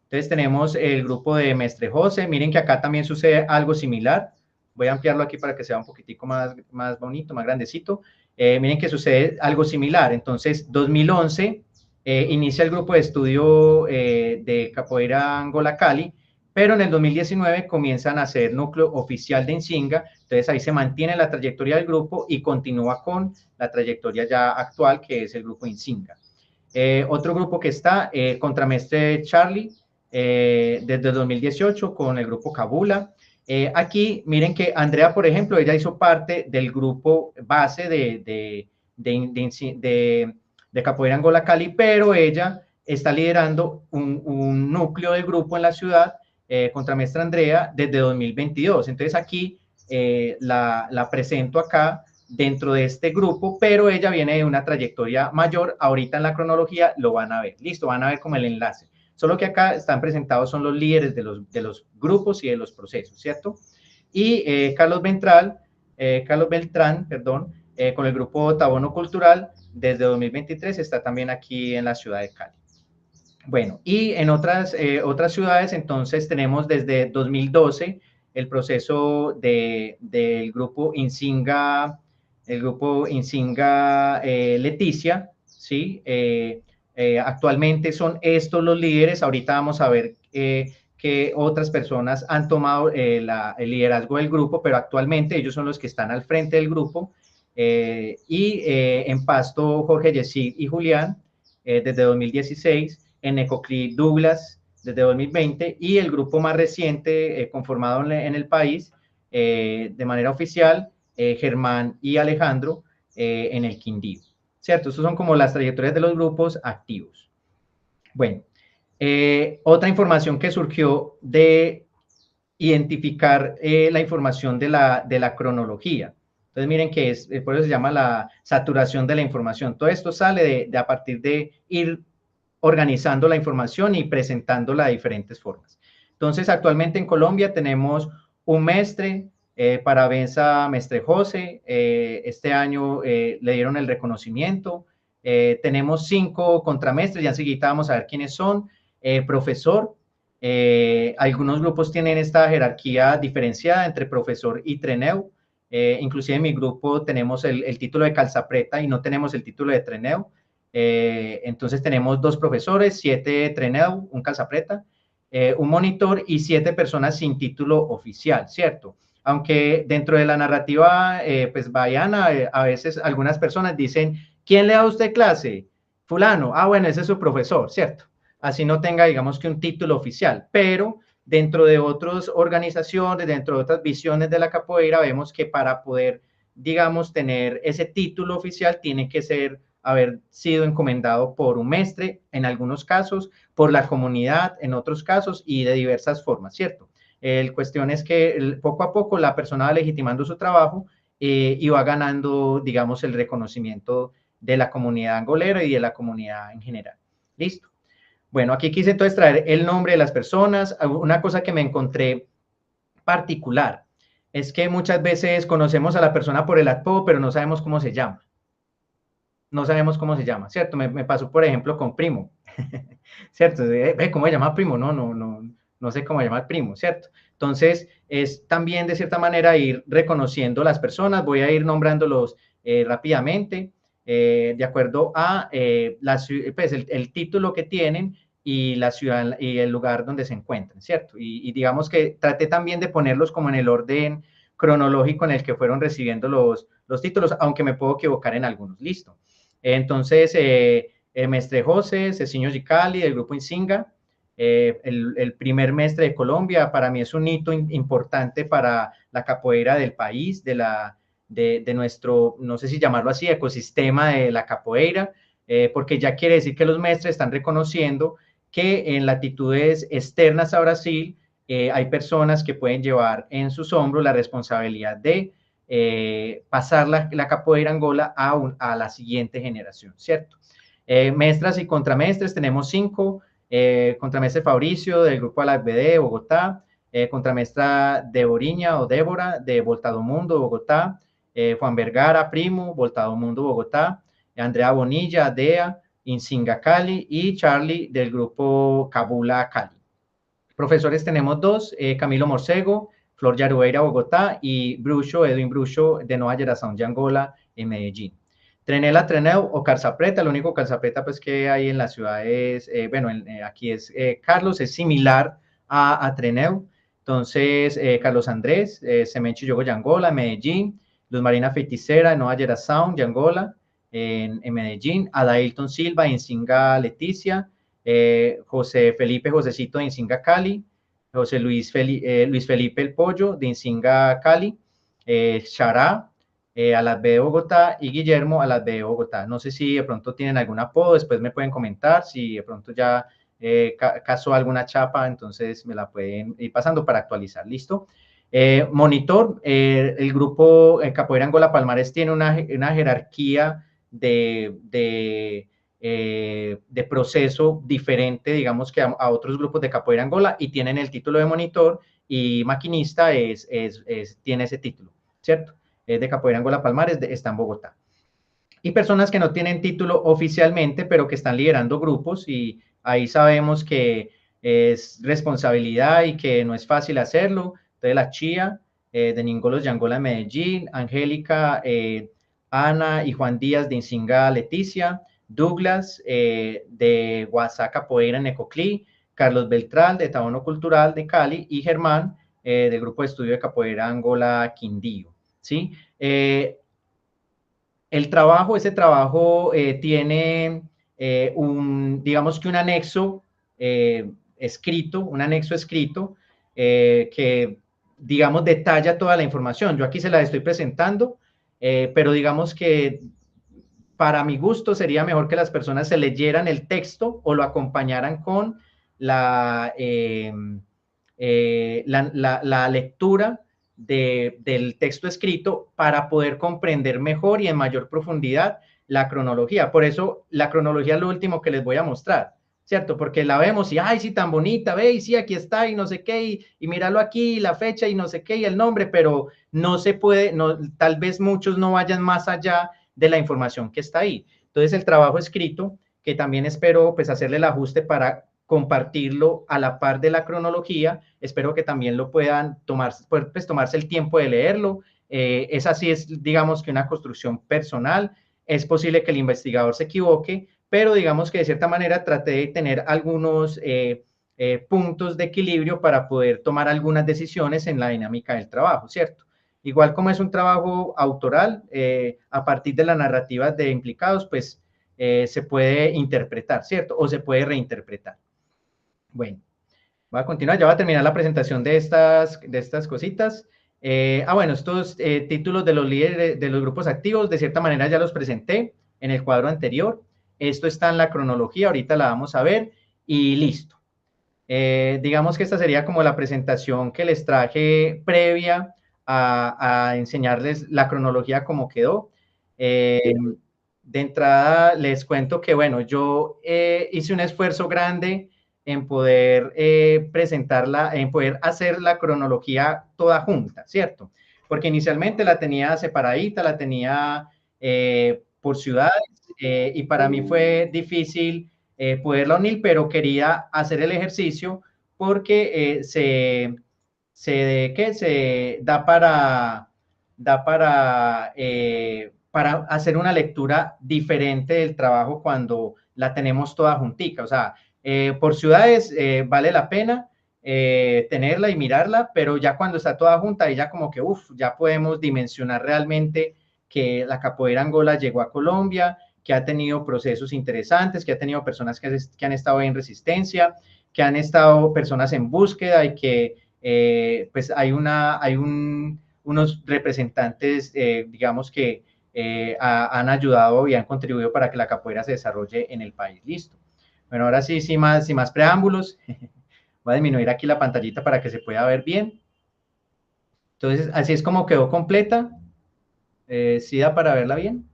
Entonces tenemos el grupo de Mestre José. Miren que acá también sucede algo similar. voy a ampliarlo aquí para que sea un poquitico más bonito, más grandecito. Miren que sucede algo similar. Entonces, 2011 inicia el grupo de estudio de Capoeira Angola Cali, pero en el 2019 comienzan a ser núcleo oficial de Insinga, entonces ahí se mantiene la trayectoria del grupo y continúa con la trayectoria ya actual, que es el grupo Insinga. Otro grupo que está, Contramestre Charlie, desde 2018 con el grupo Cabula. Aquí, miren que Andrea, por ejemplo, ella hizo parte del grupo base de Capoeira Angola Cali, pero ella está liderando un núcleo de grupo en la ciudad, Contramestra Andrea, desde 2022. Entonces aquí la presento acá dentro de este grupo, pero ella viene de una trayectoria mayor. Ahorita en la cronología lo van a ver. Listo, van a ver como el enlace. Solo que acá están presentados son los líderes de los grupos y de los procesos, ¿cierto? Y Carlos Beltrán, perdón, con el grupo Tabono Cultural, desde 2023 está también aquí en la ciudad de Cali. Bueno, y en otras ciudades, entonces, tenemos desde 2012 el proceso del grupo Insinga, Leticia, ¿sí? Actualmente son estos los líderes. Ahorita vamos a ver que otras personas han tomado el liderazgo del grupo, pero actualmente ellos son los que están al frente del grupo. En Pasto, Jorge Yesid y Julián, desde 2016, en Ecoclí Douglas, desde 2020, y el grupo más reciente conformado en el país, de manera oficial, Germán y Alejandro, en el Quindío, ¿cierto? Estos son como las trayectorias de los grupos activos. Bueno, otra información que surgió de identificar la información de la cronología. Entonces, miren que por eso se llama la saturación de la información. Todo esto sale a partir de ir organizando la información y presentándola de diferentes formas. Entonces, actualmente en Colombia tenemos un mestre, parabéns a Mestre José, este año le dieron el reconocimiento. Tenemos 5 contramestres, ya enseguida vamos a ver quiénes son. Profesor, algunos grupos tienen esta jerarquía diferenciada entre profesor y treneu. Inclusive en mi grupo tenemos el título de calzapreta y no tenemos el título de treneu. Entonces tenemos 2 profesores, 7 treneu, un calzapreta, un monitor y 7 personas sin título oficial, ¿cierto? Aunque dentro de la narrativa pues baiana, a veces algunas personas dicen, ¿quién le da a usted clase? Fulano. Ah, bueno, ese es su profesor, ¿cierto? Así no tenga, digamos que un título oficial, pero dentro de otras organizaciones, dentro de otras visiones de la capoeira, vemos que para poder, digamos, tener ese título oficial, tiene que haber sido encomendado por un mestre, en algunos casos, por la comunidad, en otros casos, y de diversas formas, ¿cierto? La cuestión es que poco a poco la persona va legitimando su trabajo y va ganando, digamos, el reconocimiento de la comunidad angolera y de la comunidad en general. ¿Listo? Bueno, aquí quise entonces traer el nombre de las personas. Una cosa que me encontré particular es que muchas veces conocemos a la persona por el apodo, pero no sabemos cómo se llama. No sabemos cómo se llama, ¿cierto? Me pasó, por ejemplo, con Primo, ¿cierto? ¿Cómo se llama Primo? No sé cómo se llama el Primo, ¿cierto? Entonces, es también, de cierta manera, ir reconociendo las personas. Voy a ir nombrándolos rápidamente, de acuerdo a pues, el título que tienen y la ciudad y el lugar donde se encuentran, ¿cierto? Y digamos que traté también de ponerlos como en el orden cronológico en el que fueron recibiendo los títulos, aunque me puedo equivocar en algunos. Listo. Entonces, Mestre José, Ceciño Gicali, del grupo Insinga, el primer mestre de Colombia. Para mí es un hito importante para la capoeira del país, de nuestro, no sé si llamarlo así, ecosistema de la capoeira, porque ya quiere decir que los mestres están reconociendo que en latitudes externas a Brasil hay personas que pueden llevar en sus hombros la responsabilidad de pasar la capoeira Angola a la siguiente generación, ¿cierto? Maestras y contramestres, tenemos 5, contramestre Fabricio del grupo Alacbd de Bogotá, contramestra Deboriña o Débora de Voltado Mundo, Bogotá, Juan Vergara, Primo, Voltado Mundo, Bogotá, Andrea Bonilla, DEA, Insinga Cali y Charlie del grupo Cabula Cali. Profesores tenemos 2, Camilo Morcego Flor Yarueira, Bogotá, y Brucho, Edwin Brucho, de Nueva Geração de Angola, en Medellín. Trenela, Treneu o Calzapreta, lo único Calzapreta pues que hay en la ciudad es, bueno, aquí es Carlos, es similar a Treneu. Entonces, Carlos Andrés, Semencho Yogo de Angola, Medellín, Luz Marina Feiticeira, Nueva Geração de Angola, en Medellín, Adailton Silva, en Singa, Leticia, José Felipe Josecito de Insinga, Cali, José Luis Felipe El Pollo de Insinga, Cali, Xará, a las B de Bogotá, y Guillermo a las B de Bogotá. No sé si de pronto tienen algún apodo, después me pueden comentar, si de pronto ya casó alguna chapa, entonces me la pueden ir pasando para actualizar, ¿listo? Monitor, el grupo Capoeira Angola Palmares tiene una jerarquía de proceso diferente, digamos, que a otros grupos de Capoeira Angola, y tienen el título de monitor, y maquinista tiene ese título, ¿cierto? Es de Capoeira Angola Palmares, está en Bogotá. Y personas que no tienen título oficialmente, pero que están liderando grupos, y ahí sabemos que es responsabilidad y que no es fácil hacerlo. Entonces, la Chía, de Ningolos de Angola, Medellín, Angélica, Ana y Juan Díaz de Insinga, Leticia, Douglas, de Oaxaca, Poeira, Necoclí, Carlos Beltrán, de Tabono Cultural de Cali, y Germán, del Grupo de Estudio de Capoeira Angola, Quindío, ¿sí? Ese trabajo tiene digamos que un anexo escrito que, digamos, detalla toda la información. Yo aquí se la estoy presentando, pero digamos que para mi gusto sería mejor que las personas se leyeran el texto o lo acompañaran con la lectura del texto escrito para poder comprender mejor y en mayor profundidad la cronología. Por eso la cronología es lo último que les voy a mostrar, ¿cierto? Porque la vemos y, ay, sí, tan bonita, ve, y sí, aquí está, y no sé qué, y míralo aquí, la fecha, y no sé qué, y el nombre, pero no se puede, no, tal vez muchos no vayan más allá de la información que está ahí. Entonces, el trabajo escrito, que también espero pues hacerle el ajuste para compartirlo a la par de la cronología, espero que también lo puedan pues, tomarse el tiempo de leerlo. Esa sí es, digamos, que una construcción personal. Es posible que el investigador se equivoque, pero digamos que de cierta manera traté de tener algunos puntos de equilibrio para poder tomar algunas decisiones en la dinámica del trabajo, ¿cierto? Igual como es un trabajo autoral, a partir de la narrativa de implicados, pues se puede interpretar, ¿cierto? O se puede reinterpretar. Bueno, voy a continuar, ya voy a terminar la presentación de estas cositas. Bueno, estos títulos de los líderes de los grupos activos, de cierta manera ya los presenté en el cuadro anterior. Esto está en la cronología, ahorita la vamos a ver y listo. Digamos que esta sería como la presentación que les traje previa a enseñarles la cronología como quedó. De entrada les cuento que, bueno, yo hice un esfuerzo grande en poder presentarla, en poder hacer la cronología toda junta, ¿cierto? Porque inicialmente la tenía separadita, la tenía por ciudades, y para mí fue difícil poderla unir, pero quería hacer el ejercicio porque se da para hacer una lectura diferente del trabajo cuando la tenemos toda juntica. O sea, por ciudades vale la pena tenerla y mirarla, pero ya cuando está toda junta, ya como que, ya podemos dimensionar realmente que la capoeira Angola llegó a Colombia, que ha tenido procesos interesantes, que ha tenido personas que han estado en resistencia, que han estado personas en búsqueda, y que pues hay unos representantes, digamos, que han ayudado y han contribuido para que la capoeira se desarrolle en el país. Listo. Bueno, ahora sí, sin más preámbulos, voy a disminuir aquí la pantallita para que se pueda ver bien. Entonces, así es como quedó completa. ¿Sí da para verla bien?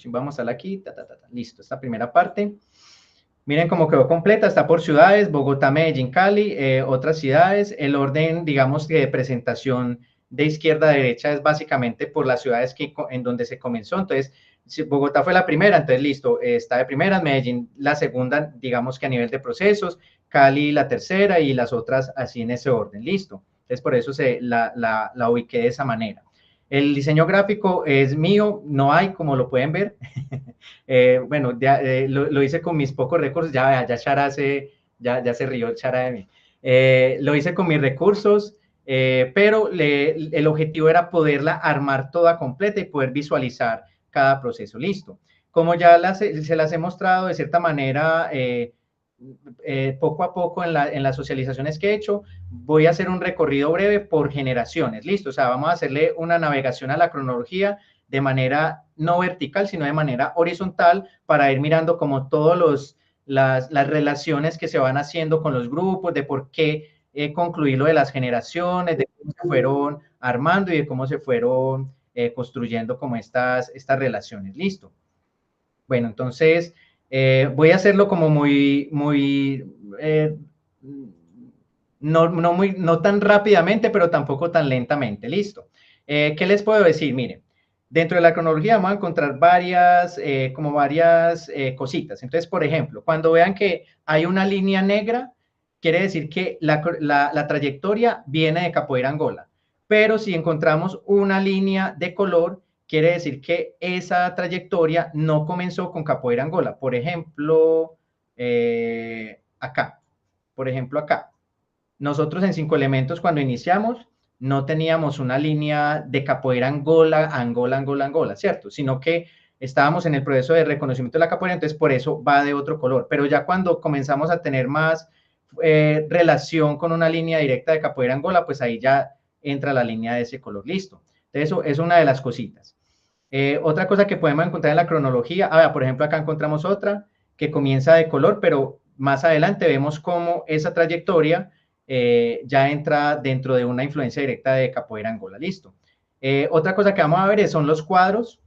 Vamos a darle aquí, listo, esta primera parte. Miren cómo quedó completa, está por ciudades, Bogotá, Medellín, Cali, otras ciudades. El orden, digamos, de presentación de izquierda a derecha es básicamente por las ciudades en donde se comenzó. Entonces, si Bogotá fue la primera, entonces listo, está de primera, Medellín la segunda, digamos que a nivel de procesos, Cali la tercera, y las otras así en ese orden, listo. Entonces, por eso la ubiqué de esa manera. El diseño gráfico es mío, no hay, como lo pueden ver. Bueno, ya, lo hice con mis pocos recursos, ya Chara ya se rió Chara de mí. Lo hice con mis recursos, pero el objetivo era poderla armar toda completa y poder visualizar cada proceso. Listo. Como ya se las he mostrado de cierta manera, poco a poco en las socializaciones que he hecho, voy a hacer un recorrido breve por generaciones, listo, o sea, vamos a hacerle una navegación a la cronología de manera no vertical, sino de manera horizontal, para ir mirando como todas las relaciones que se van haciendo con los grupos, de por qué concluir lo de las generaciones, de cómo se fueron armando y de cómo se fueron construyendo como estas relaciones, listo. Bueno, entonces voy a hacerlo como no tan rápidamente, pero tampoco tan lentamente. Listo. ¿Qué les puedo decir? Miren, dentro de la cronología vamos a encontrar varias cositas. Entonces, por ejemplo, cuando vean que hay una línea negra, quiere decir que la trayectoria viene de Capoeira Angola. Pero si encontramos una línea de color, quiere decir que esa trayectoria no comenzó con Capoeira Angola. Por ejemplo, acá. Por ejemplo, acá. Nosotros en 5 elementos, cuando iniciamos, no teníamos una línea de capoeira Angola, ¿cierto? Sino que estábamos en el proceso de reconocimiento de la capoeira, entonces por eso va de otro color. Pero ya cuando comenzamos a tener más relación con una línea directa de capoeira Angola, pues ahí ya entra la línea de ese color, listo. Entonces eso es una de las cositas. Otra cosa que podemos encontrar en la cronología, por ejemplo, acá encontramos otra que comienza de color, pero más adelante vemos cómo esa trayectoria ya entra dentro de una influencia directa de Capoeira Angola, listo. Otra cosa que vamos a ver son los cuadros.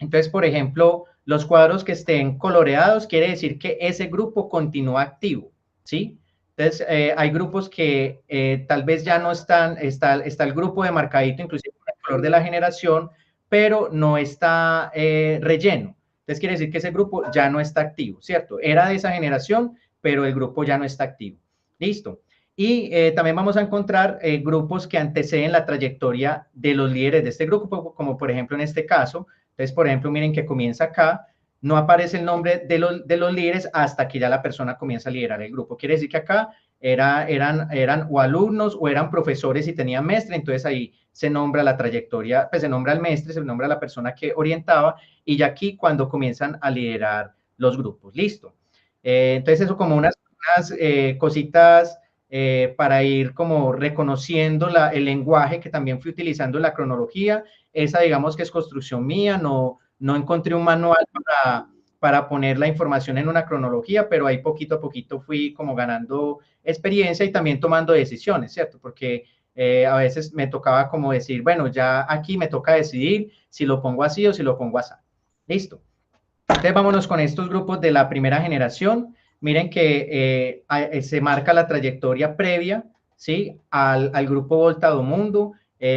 Entonces, por ejemplo, los cuadros que estén coloreados quiere decir que ese grupo continúa activo, ¿sí? Entonces, hay grupos que tal vez ya no están, está el grupo de marcadito, inclusive con el color de la generación, pero no está relleno. Entonces, quiere decir que ese grupo ya no está activo, ¿cierto? Era de esa generación, pero el grupo ya no está activo. Listo. Y también vamos a encontrar grupos que anteceden la trayectoria de los líderes de este grupo, como por ejemplo en este caso. Entonces, por ejemplo, miren que comienza acá, no aparece el nombre de los líderes hasta que ya la persona comienza a liderar el grupo. Quiere decir que acá eran o alumnos o eran profesores y tenían mestre, entonces ahí se nombra la trayectoria, pues se nombra al mestre, se nombra a la persona que orientaba, y ya aquí cuando comienzan a liderar los grupos. Listo. Entonces eso como unas cositas para ir como reconociendo el lenguaje que también fui utilizando en la cronología. Esa digamos que es construcción mía, no encontré un manual para poner la información en una cronología, pero ahí poquito a poquito fui como ganando experiencia y también tomando decisiones, ¿cierto? Porque a veces me tocaba como decir, bueno, ya aquí me toca decidir si lo pongo así o si lo pongo así. Listo. Entonces vámonos con estos grupos de la primera generación. Miren que se marca la trayectoria previa, ¿sí? Al grupo Volta do Mundo,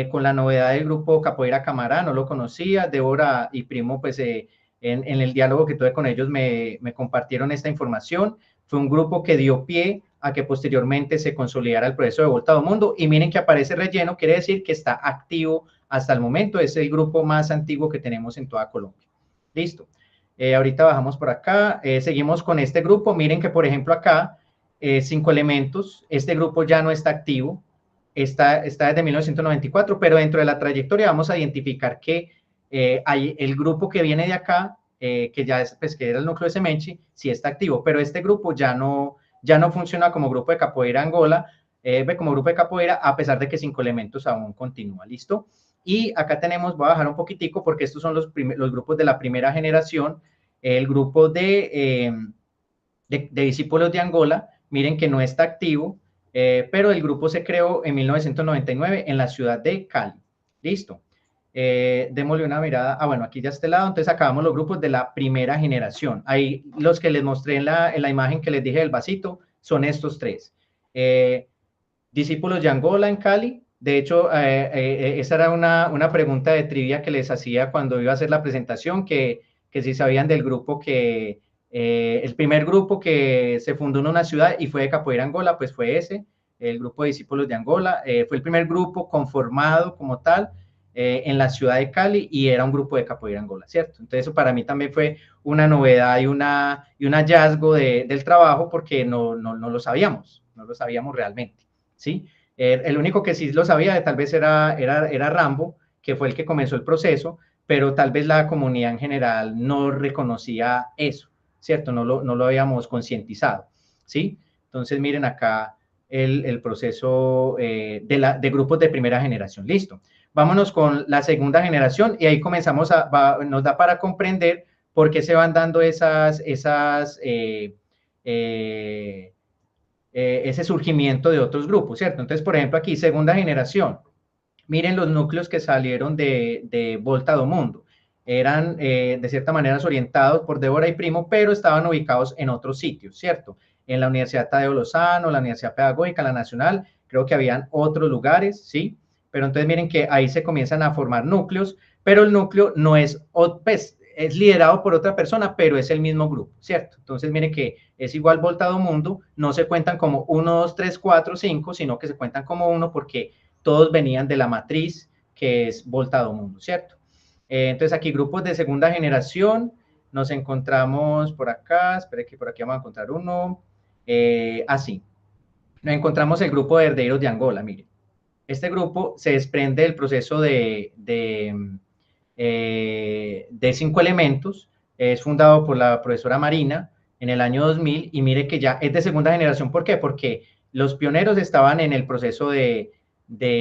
con la novedad del grupo Capoeira Camará, no lo conocía, Débora y Primo, pues en el diálogo que tuve con ellos me compartieron esta información. Fue un grupo que dio pie a que posteriormente se consolidara el proceso de Volta do Mundo, y miren que aparece relleno, quiere decir que está activo hasta el momento, es el grupo más antiguo que tenemos en toda Colombia. Listo. Ahorita bajamos por acá, seguimos con este grupo. Miren que, por ejemplo, acá, 5 elementos, este grupo ya no está activo, está desde 1994, pero dentro de la trayectoria vamos a identificar que hay el grupo que viene de acá, que ya es, pues, que era el núcleo de Semenchi, sí está activo, pero este grupo ya no funciona como grupo de capoeira Angola, como grupo de capoeira, a pesar de que 5 elementos aún continúa, ¿listo? Y acá tenemos, voy a bajar un poquitico porque estos son los grupos de la primera generación, el grupo de discípulos de Angola, miren que no está activo, pero el grupo se creó en 1999 en la ciudad de Cali. Listo. Démosle una mirada. Bueno, aquí ya este lado, entonces acabamos los grupos de la primera generación. Ahí los que les mostré en la imagen que les dije del vasito son estos tres. Discípulos de Angola en Cali. De hecho, esa era una pregunta de trivia que les hacía cuando iba a hacer la presentación, que si sabían del grupo el primer grupo que se fundó en una ciudad y fue de Capoeira Angola, pues fue ese. el grupo de discípulos de Angola. Fue el primer grupo conformado como tal en la ciudad de Cali y era un grupo de capoeira Angola, ¿cierto? Entonces eso para mí también fue una novedad y un hallazgo del trabajo porque no lo sabíamos, no lo sabíamos realmente, ¿sí? El único que sí lo sabía tal vez era Rambo, que fue el que comenzó el proceso, pero tal vez la comunidad en general no reconocía eso, ¿cierto? No lo habíamos concientizado, ¿sí? Entonces miren acá el proceso de grupos de primera generación, listo. Vámonos con la segunda generación y ahí comenzamos nos da para comprender por qué se van dando ese surgimiento de otros grupos, ¿cierto? Entonces, por ejemplo, aquí, segunda generación, miren los núcleos que salieron de Volta do Mundo. Eran, de cierta manera, orientados por Débora y Primo, pero estaban ubicados en otros sitios, ¿cierto? En la Universidad Tadeo Lozano, la Universidad Pedagógica, la Nacional, creo que habían otros lugares, ¿sí? Pero entonces miren que ahí se comienzan a formar núcleos, pero el núcleo no es, pues, es liderado por otra persona, pero es el mismo grupo, ¿cierto? Entonces miren que es igual Volta do Mundo, no se cuentan como 1, 2, 3, 4, 5, sino que se cuentan como uno porque todos venían de la matriz que es Volta do Mundo, ¿cierto? Entonces aquí grupos de segunda generación, nos encontramos por acá, espere que por aquí vamos a encontrar uno, así, nos encontramos el grupo de herederos de Angola, miren. Este grupo se desprende del proceso de 5 elementos, es fundado por la profesora Marina en el año 2000 y mire que ya es de segunda generación. ¿Por qué? Porque los pioneros estaban en el proceso de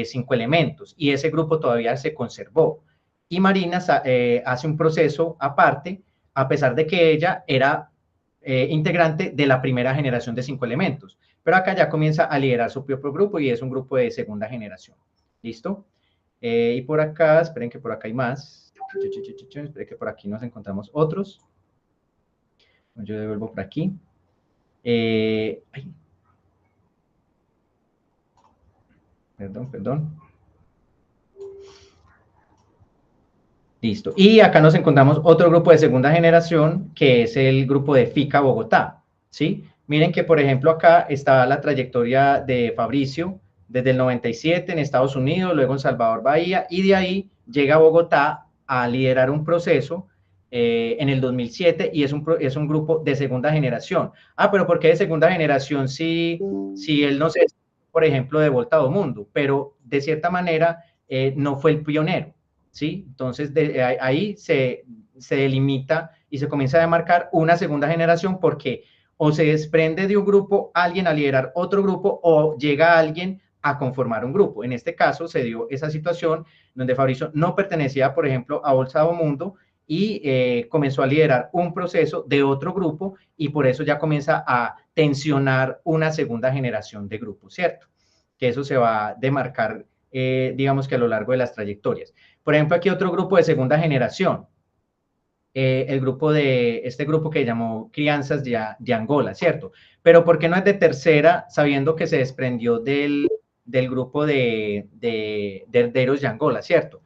5 elementos y ese grupo todavía se conservó. Y Marina hace un proceso aparte, a pesar de que ella era integrante de la primera generación de 5 elementos. Pero acá ya comienza a liderar su propio grupo y es un grupo de segunda generación. ¿Listo? Y por acá, esperen que por acá hay más. Esperen que por aquí nos encontramos otros. Yo devuelvo por aquí. Perdón. Listo. Y acá nos encontramos otro grupo de segunda generación, que es el grupo de FICA Bogotá, ¿sí? Miren que, por ejemplo, acá está la trayectoria de Fabricio desde el 97 en Estados Unidos, luego en Salvador Bahía, y de ahí llega a Bogotá a liderar un proceso en el 2007 y es un grupo de segunda generación. Ah, pero ¿por qué de segunda generación si él no se, por ejemplo, de Volta do Mundo? Pero de cierta manera no fue el pionero. ¿Sí? Entonces, ahí se delimita y se comienza a demarcar una segunda generación porque o se desprende de un grupo alguien a liderar otro grupo o llega alguien a conformar un grupo. En este caso se dio esa situación donde Fabricio no pertenecía, por ejemplo, a Bolsa do Mundo y comenzó a liderar un proceso de otro grupo y por eso ya comienza a tensionar una segunda generación de grupos, ¿cierto? Que eso se va a demarcar, digamos que a lo largo de las trayectorias. Por ejemplo, aquí otro grupo de segunda generación, este grupo que llamó Crianzas de Angola, ¿cierto? Pero ¿por qué no es de tercera, sabiendo que se desprendió del grupo de herederos de Angola, ¿cierto?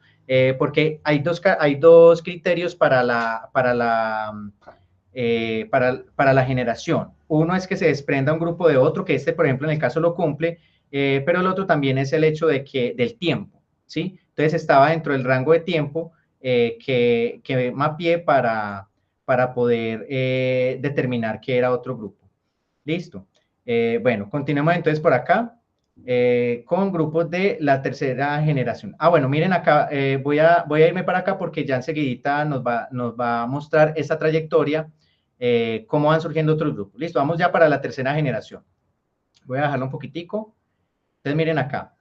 Porque hay dos criterios para la generación. Uno es que se desprenda un grupo de otro, que por ejemplo, en el caso lo cumple, pero el otro también es el hecho del tiempo, ¿sí? Entonces estaba dentro del rango de tiempo que mapeé para poder determinar que era otro grupo. Listo. Bueno, continuemos entonces por acá con grupos de la tercera generación. Ah, bueno, miren acá, voy a irme para acá porque ya enseguidita nos va a mostrar esta trayectoria, cómo van surgiendo otros grupos. Listo, vamos ya para la tercera generación. Voy a dejarlo un poquitico. Entonces miren acá.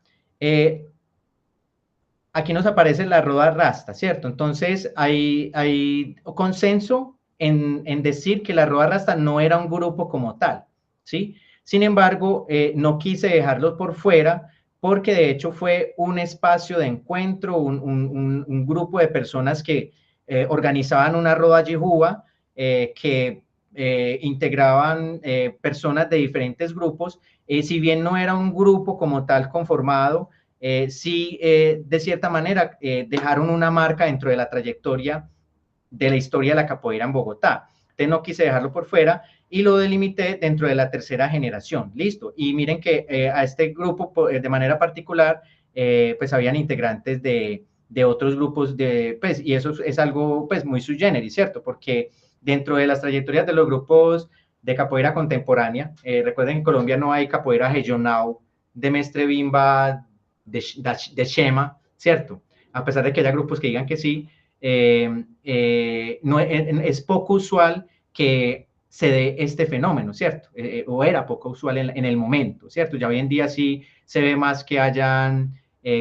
Aquí nos aparece la Roda Rasta, ¿cierto? Entonces hay consenso en decir que la Roda Rasta no era un grupo como tal, ¿sí? Sin embargo, no quise dejarlo por fuera porque de hecho fue un espacio de encuentro, un grupo de personas que organizaban una Roda Yehúa, que integraban personas de diferentes grupos, si bien no era un grupo como tal conformado, sí, de cierta manera, dejaron una marca dentro de la trayectoria de la historia de la capoeira en Bogotá. Entonces no quise dejarlo por fuera y lo delimité dentro de la tercera generación, listo. Y miren que a este grupo de manera particular, pues habían integrantes de otros grupos, pues, y eso es algo pues muy sui generis, ¿cierto? Porque dentro de las trayectorias de los grupos de capoeira contemporánea, recuerden que en Colombia no hay capoeira regional de Mestre Bimba, de Shema, ¿cierto? A pesar de que haya grupos que digan que sí, no, es poco usual que se dé este fenómeno, ¿cierto? O era poco usual en el momento, ¿cierto? Ya hoy en día sí se ve más que hayan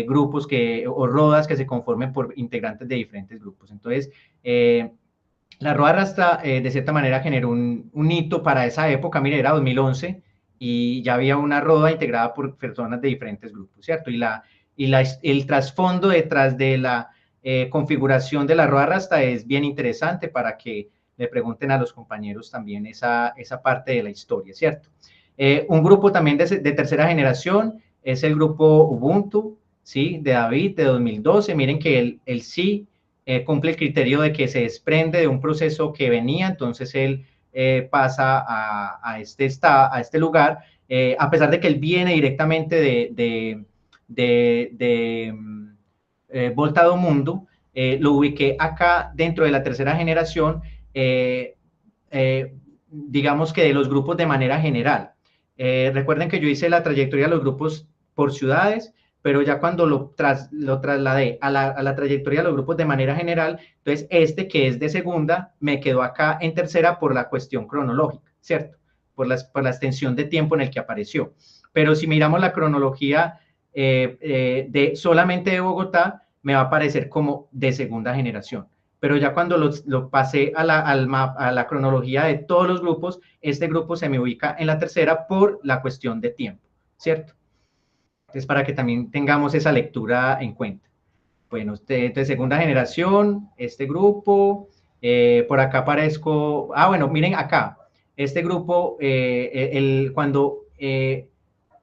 grupos o rodas que se conformen por integrantes de diferentes grupos. Entonces, la Roda Rasta, de cierta manera, generó un hito para esa época. Mire, era 2011 y ya había una roda integrada por personas de diferentes grupos, ¿cierto? El trasfondo detrás de la configuración de la Roda Rasta es bien interesante para que le pregunten a los compañeros también esa parte de la historia, ¿cierto? Un grupo también de tercera generación es el grupo Ubuntu, ¿sí? De David, de 2012. Miren que él sí cumple el criterio de que se desprende de un proceso que venía, entonces él pasa a este lugar, a pesar de que él viene directamente de Volta do Mundo, lo ubiqué acá dentro de la tercera generación, digamos que de los grupos de manera general. Recuerden que yo hice la trayectoria de los grupos por ciudades, pero ya cuando lo trasladé a la trayectoria de los grupos de manera general, entonces este que es de segunda me quedó acá en tercera por la cuestión cronológica, ¿cierto? Por la extensión de tiempo en el que apareció. Pero si miramos la cronología de solamente de Bogotá, me va a aparecer como de segunda generación. Pero ya cuando lo pasé a la cronología de todos los grupos, este grupo se me ubica en la tercera por la cuestión de tiempo, ¿cierto? Entonces, para que también tengamos esa lectura en cuenta. Bueno, de segunda generación, este grupo, por acá aparezco, bueno, miren acá, este grupo, cuando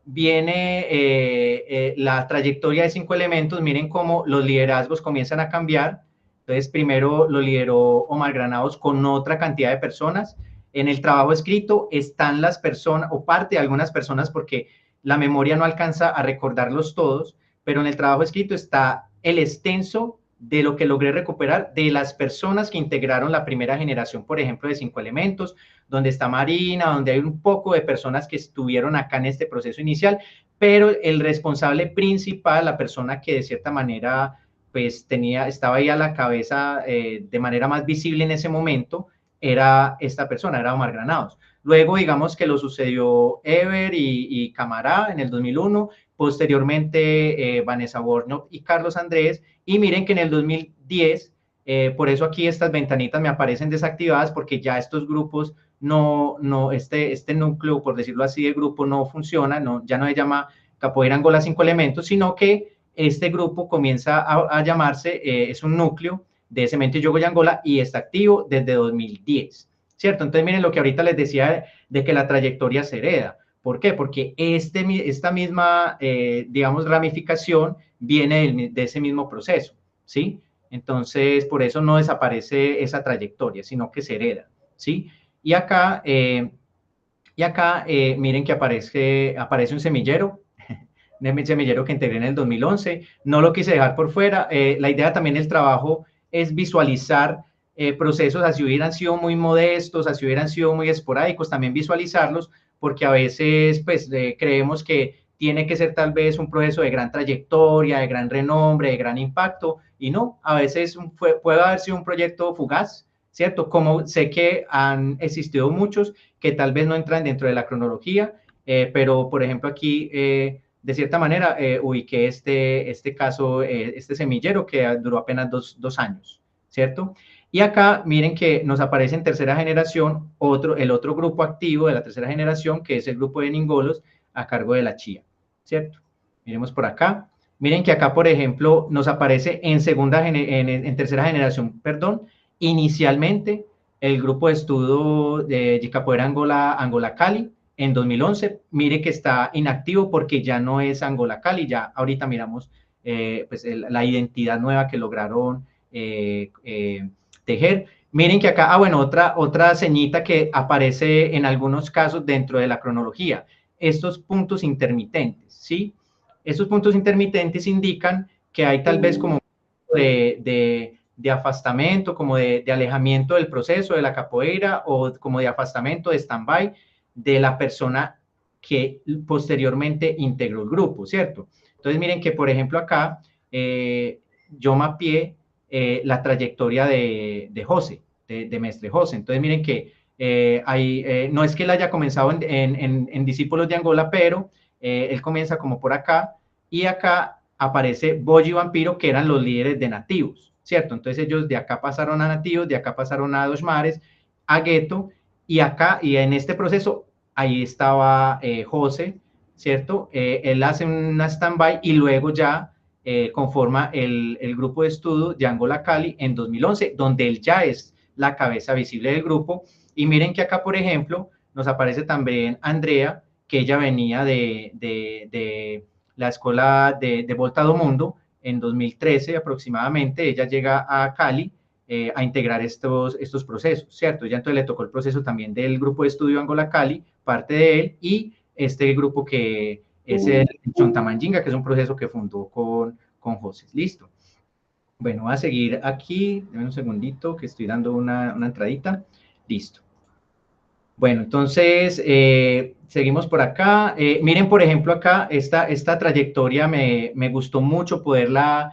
viene la trayectoria de 5 elementos, miren cómo los liderazgos comienzan a cambiar. Entonces, primero lo lideró Omar Granados con otra cantidad de personas. En el trabajo escrito están las personas, o parte de algunas personas, porque la memoria no alcanza a recordarlos todos, pero en el trabajo escrito está el extenso de lo que logré recuperar de las personas que integraron la primera generación, por ejemplo, de 5 elementos, donde está Marina, donde hay un poco de personas que estuvieron acá en este proceso inicial, pero el responsable principal, la persona que de cierta manera pues estaba ahí a la cabeza de manera más visible en ese momento, era esta persona, era Omar Granados. Luego, digamos que lo sucedió Ever y Camará en el 2001, posteriormente Vanessa Borno y Carlos Andrés, y miren que en el 2010, por eso aquí estas ventanitas me aparecen desactivadas, porque ya estos grupos este núcleo, por decirlo así, de grupo no funciona, ya no se llama Capoeira Angola 5 elementos, sino que este grupo comienza a llamarse, es un núcleo de Cemento y Yogo y Angola y está activo desde 2010, ¿cierto? Entonces miren lo que ahorita les decía de que la trayectoria se hereda. ¿Por qué? Porque esta misma, digamos, ramificación viene de ese mismo proceso, ¿sí? Entonces, por eso no desaparece esa trayectoria, sino que se hereda, ¿sí? Y acá, miren que aparece un semillero, un semillero que integré en el 2011. No lo quise dejar por fuera. La idea también del trabajo es visualizar procesos, así hubieran sido muy modestos, así hubieran sido muy esporádicos, también visualizarlos, porque a veces pues creemos que tiene que ser tal vez un proceso de gran trayectoria, de gran renombre, de gran impacto, y no, a veces puede haber sido un proyecto fugaz, ¿cierto? Como sé que han existido muchos que tal vez no entran dentro de la cronología, pero por ejemplo aquí, de cierta manera, ubiqué este caso, este semillero que duró apenas dos años, ¿cierto? Y acá miren que nos aparece en tercera generación el otro grupo activo de la tercera generación, que es el grupo de Ningolos a cargo de la Chía, ¿cierto? Miremos por acá. Miren que acá, por ejemplo, nos aparece en tercera generación, perdón, inicialmente el grupo de estudio de Capoeira Angola Cali en 2011. Mire que está inactivo porque ya no es Angola Cali, ya ahorita miramos pues la identidad nueva que lograron tejer. Miren que acá, bueno, otra ceñita que aparece en algunos casos dentro de la cronología, estos puntos intermitentes, ¿sí? Estos puntos intermitentes indican que hay tal vez como de afastamiento, como de alejamiento del proceso de la capoeira o como de afastamiento de stand-by de la persona que posteriormente integró el grupo, ¿cierto? Entonces miren que, por ejemplo, acá yo mapeé la trayectoria de José, de Mestre José. Entonces, miren que no es que él haya comenzado en Discípulos de Angola, pero él comienza como por acá, y acá aparece Boy y Vampiro, que eran los líderes de nativos, ¿cierto? Entonces ellos de acá pasaron a nativos, de acá pasaron a Dos Mares, a Gueto, y acá, y en este proceso, ahí estaba José, ¿cierto? Él hace una stand-by y luego ya conforma el grupo de estudio de Angola Cali en 2011, donde él ya es la cabeza visible del grupo. Y miren que acá, por ejemplo, nos aparece también Andrea, que ella venía de la escuela de Volta do Mundo en 2013 aproximadamente. Ella llega a Cali a integrar estos procesos, ¿cierto? Ya entonces le tocó el proceso también del grupo de estudio Angola Cali, parte de él, y este grupo que es el Chontamanjinga, que es un proceso que fundó con José. Listo. Bueno, voy a seguir aquí. Dame un segundito que estoy dando una entradita. Listo. Bueno, entonces seguimos por acá. Miren, por ejemplo, acá esta trayectoria me gustó mucho poderla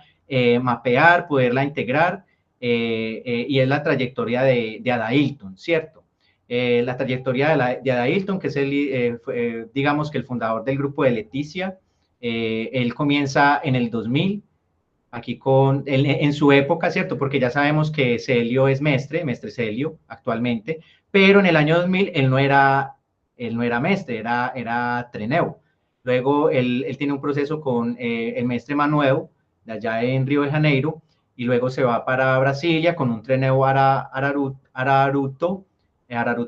mapear, poderla integrar, y es la trayectoria de Ada Hilton, ¿cierto? La trayectoria de Ada Hilton, que es digamos que el fundador del grupo de Leticia. Él comienza en el 2000, aquí en su época, ¿cierto? Porque ya sabemos que Celio es Mestre Celio actualmente, pero en el año 2000 él no era Mestre, era Treneu. Luego él tiene un proceso con el Mestre Manuel, de allá en Río de Janeiro, y luego se va para Brasilia con un Treneu Araruto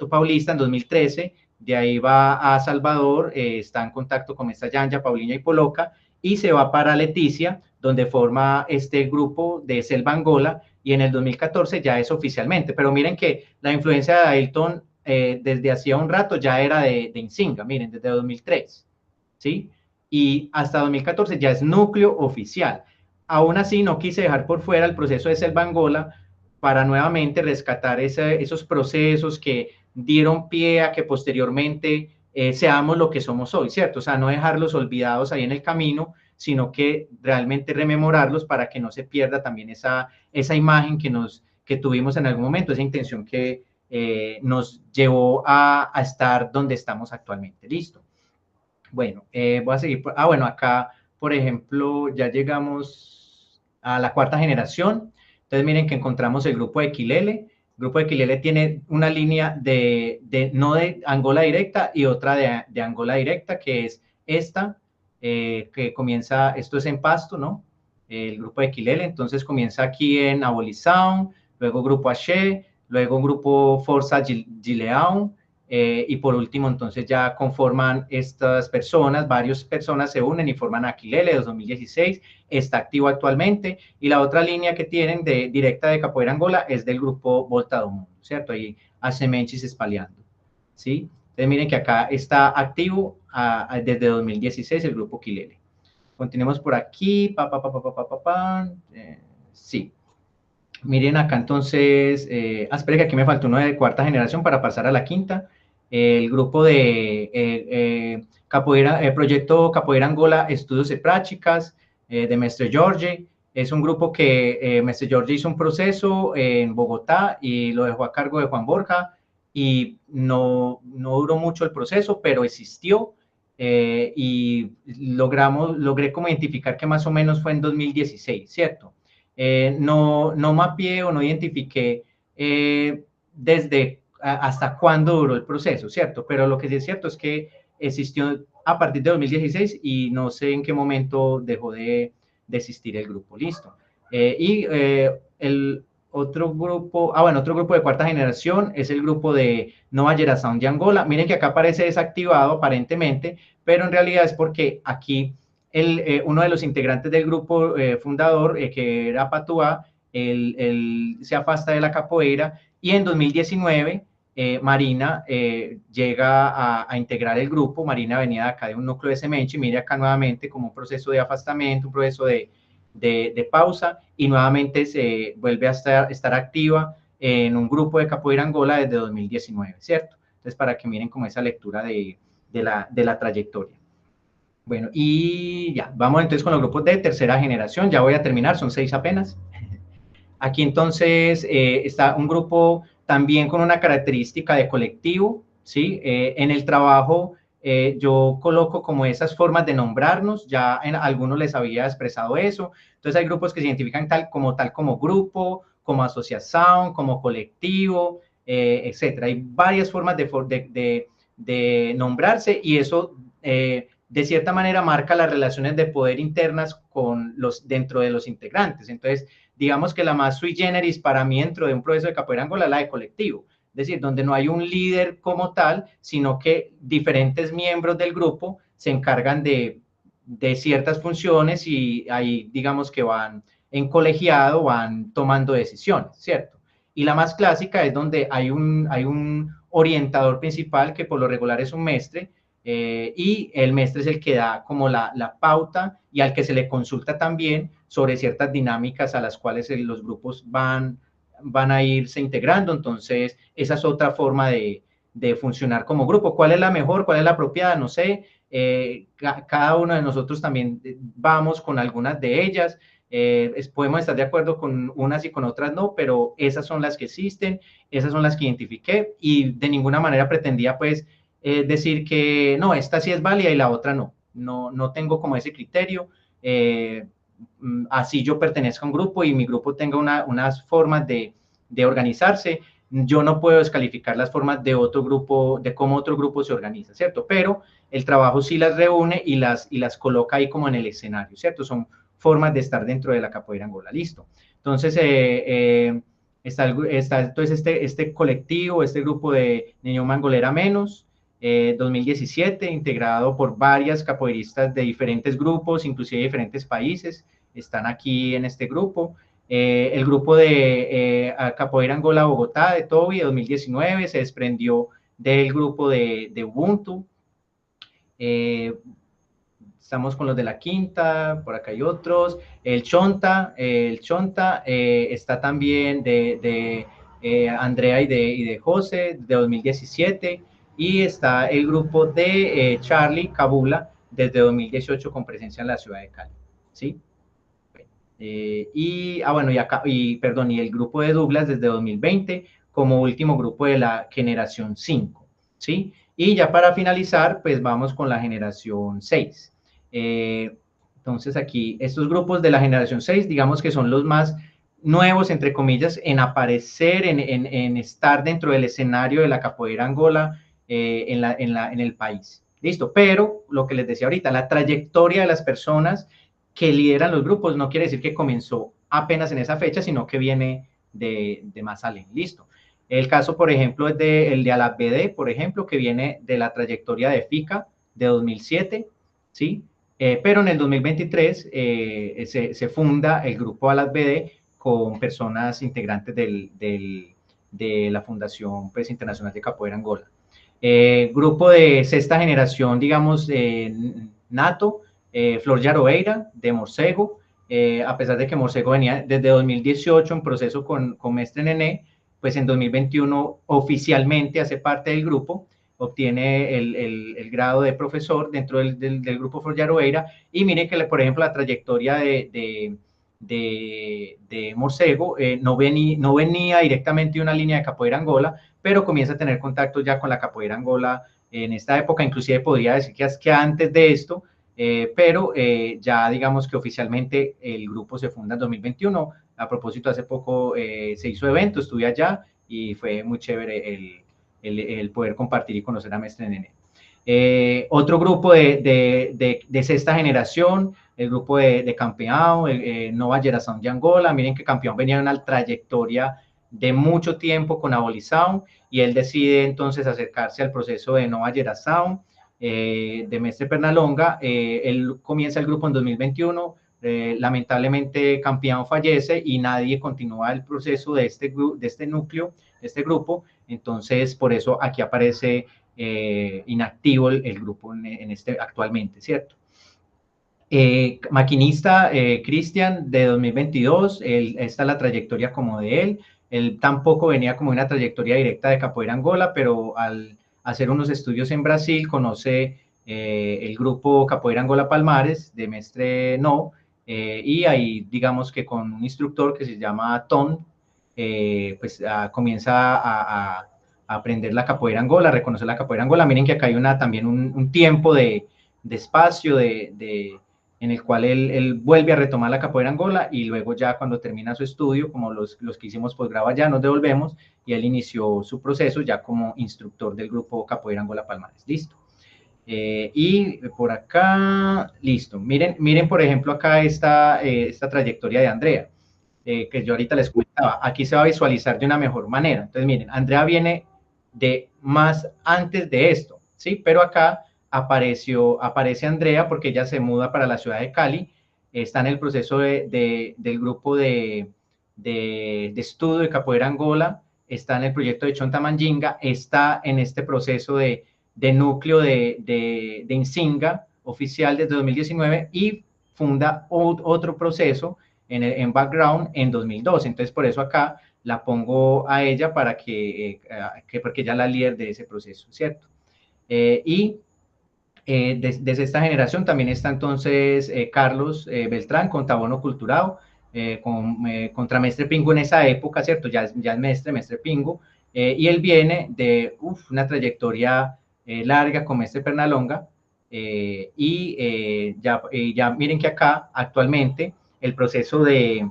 Paulista en 2013, de ahí va a Salvador, está en contacto con esta Yanja, Paulinha y Poloca, y se va para Leticia, donde forma este grupo de Selva Angola, y en el 2014 ya es oficialmente. Pero miren que la influencia de Ailton desde hacía un rato ya era de Insinga, miren, desde 2003, ¿sí? Y hasta 2014 ya es núcleo oficial. Aún así, no quise dejar por fuera el proceso de Selva Angola para nuevamente rescatar esos procesos que dieron pie a que posteriormente seamos lo que somos hoy, ¿cierto? O sea, no dejarlos olvidados ahí en el camino, sino que realmente rememorarlos para que no se pierda también esa imagen que tuvimos en algún momento, esa intención que nos llevó a estar donde estamos actualmente. Listo. Bueno, voy a seguir. Bueno, acá, por ejemplo, ya llegamos a la cuarta generación. Entonces, miren que encontramos el grupo de Quilele. El grupo de Quilele tiene una línea no de Angola directa y otra de Angola directa, que es esta, que comienza, esto es en Pasto, ¿no? El grupo de Quilele, entonces comienza aquí en Abolição, luego grupo Axé, luego grupo Forza Gileão, y por último, entonces ya conforman estas personas, varias personas se unen y forman Aquilele de 2016, está activo actualmente, y la otra línea que tienen directa de Capoeira Angola es del grupo Volta do Mundo, ¿cierto? Ahí hace Menchis espaleando, ¿sí? Entonces miren que acá está activo desde 2016 el grupo Aquilele. Continuemos por aquí, sí. Miren acá entonces, espera que aquí me faltó uno de cuarta generación para pasar a la quinta. El grupo de Capoeira, Proyecto Capoeira Angola Estudios y Prácticas de Mestre Jorge. Es un grupo que Mestre Jorge hizo un proceso en Bogotá y lo dejó a cargo de Juan Borja, y no duró mucho el proceso, pero existió, y logré como identificar que más o menos fue en 2016, ¿cierto? No mapeé o no identifiqué desde hasta cuándo duró el proceso, ¿cierto? Pero lo que sí es cierto es que existió a partir de 2016 y no sé en qué momento dejó de existir el grupo, listo. El otro grupo, bueno, otro grupo de cuarta generación es el grupo de Nova Geração de Angola. Miren que acá aparece desactivado aparentemente, pero en realidad es porque aquí uno de los integrantes del grupo fundador, que era Patuá, él se afasta de la capoeira Y en 2019, Marina llega a integrar el grupo. Marina venía de acá de un núcleo de Semenche, mire acá nuevamente como un proceso de afastamiento, un proceso de pausa, y nuevamente se vuelve a estar activa en un grupo de Capoeira Angola desde 2019, ¿cierto? Entonces, para que miren como esa lectura de la trayectoria. Bueno, y ya, vamos entonces con los grupos de tercera generación, ya voy a terminar, son 6 apenas. Aquí entonces está un grupo también con una característica de colectivo, ¿sí? En el trabajo yo coloco como esas formas de nombrarnos, ya en algunos les había expresado eso, entonces hay grupos que se identifican tal como grupo, como asociación, como colectivo, etcétera. Hay varias formas de nombrarse y eso de cierta manera marca las relaciones de poder internas dentro de los integrantes. Entonces, digamos que la más sui generis para mí dentro de un proceso de capoeira angola es la de colectivo, es decir, donde no hay un líder como tal, sino que diferentes miembros del grupo se encargan de ciertas funciones y ahí digamos que van en colegiado, van tomando decisiones, ¿cierto? Y la más clásica es donde hay un orientador principal que por lo regular es un mestre, y el mestre es el que da como la pauta y al que se le consulta también sobre ciertas dinámicas a las cuales los grupos van a irse integrando. Entonces, esa es otra forma de funcionar como grupo. ¿Cuál es la mejor? ¿Cuál es la apropiada? No sé. Cada uno de nosotros también vamos con algunas de ellas. Podemos estar de acuerdo con unas y con otras no, pero esas son las que existen, esas son las que identifiqué y de ninguna manera pretendía pues decir que no, esta sí es válida y la otra no. No tengo como ese criterio. Así yo pertenezco a un grupo y mi grupo tenga unas formas de organizarse, yo no puedo descalificar las formas de otro grupo, de cómo otro grupo se organiza, ¿cierto? Pero el trabajo sí las reúne y las coloca ahí como en el escenario, ¿cierto? Son formas de estar dentro de la capoeira Angola, listo. Entonces, está entonces este colectivo, este grupo de Niño Mangolera Menos, 2017, integrado por varias capoeiristas de diferentes grupos, inclusive de diferentes países, están aquí en este grupo. El grupo de Capoeira Angola Bogotá de Toby, 2019, se desprendió del grupo de Ubuntu. Estamos con los de la Quinta, por acá hay otros. El Chonta está también de Andrea y de José, de 2017. Y está el grupo de Charlie Cabula, desde 2018, con presencia en la ciudad de Cali. ¿Sí? Bueno, y el grupo de Douglas desde 2020 como último grupo de la generación 5, ¿sí? Y ya para finalizar, pues vamos con la generación 6. Entonces aquí, estos grupos de la generación 6, digamos que son los más nuevos, entre comillas, en aparecer, en estar dentro del escenario de la capoeira Angola en el país. Listo, pero lo que les decía ahorita, la trayectoria de las personas que lideran los grupos no quiere decir que comenzó apenas en esa fecha, sino que viene de más alén. Listo. El caso, por ejemplo, es el de Alabd, por ejemplo, que viene de la trayectoria de FICA de 2007, ¿sí? Pero en el 2023 se funda el grupo Alabd con personas integrantes de la Fundación pues, Internacional de Capoeira Angola. Grupo de sexta generación, digamos, nato, Flor Yaroeira, de Morcego, a pesar de que Morcego venía desde 2018 en proceso con Mestre Nené, pues en 2021 oficialmente hace parte del grupo, obtiene el grado de profesor dentro del grupo Flor Yaroeira, y mire que, por ejemplo, la trayectoria de Morcego no venía directamente de una línea de capoeira Angola, pero comienza a tener contacto ya con la capoeira Angola en esta época, inclusive podría decir que antes de esto, pero ya digamos que oficialmente el grupo se funda en 2021. A propósito, hace poco se hizo evento, estuve allá y fue muy chévere el poder compartir y conocer a Mestre Nené. Otro grupo de sexta generación, el grupo de Campeão, Nova Geração de Angola. Miren que Campeão venía de una trayectoria de mucho tiempo con Abolição y él decide entonces acercarse al proceso de Nova Geração de Mestre Pernalonga. Él comienza el grupo en 2021, lamentablemente Campiano fallece y nadie continúa el proceso de este núcleo, de este grupo, entonces por eso aquí aparece inactivo el grupo actualmente, ¿cierto? Maquinista Cristian de 2022, esta es la trayectoria como de él tampoco venía como una trayectoria directa de capoeira Angola, pero al hacer unos estudios en Brasil conoce el grupo Capoeira Angola Palmares de Mestre No, y ahí digamos que con un instructor que se llama Tom, pues comienza a aprender la capoeira Angola, a reconocer la capoeira Angola. Miren que acá hay también un tiempo de espacio en el cual él vuelve a retomar la capoeira Angola y luego ya cuando termina su estudio, como los que hicimos posgrado ya nos devolvemos y él inició su proceso ya como instructor del grupo Capoeira Angola Palmares. Listo. Y por acá, listo. Miren por ejemplo acá esta trayectoria de Andrea, que yo ahorita les comentaba. Aquí se va a visualizar de una mejor manera. Entonces miren, Andrea viene de más antes de esto, ¿sí? Pero acá aparece Andrea porque ella se muda para la ciudad de Cali, está en el proceso del grupo de estudio de capoeira Angola, está en el proyecto de Chonta Manjinga, está en este proceso de núcleo de Insinga oficial desde 2019 y funda otro proceso en background en 2012. Entonces, por eso acá la pongo a ella para porque ella es la líder de ese proceso, ¿cierto? Y desde esta generación también está entonces Carlos Beltrán con Tabono Culturado, contra Mestre Pingo en esa época, ¿cierto? Ya es Mestre Pingo, y él viene de una trayectoria larga con Mestre Pernalonga, ya miren que acá actualmente el proceso de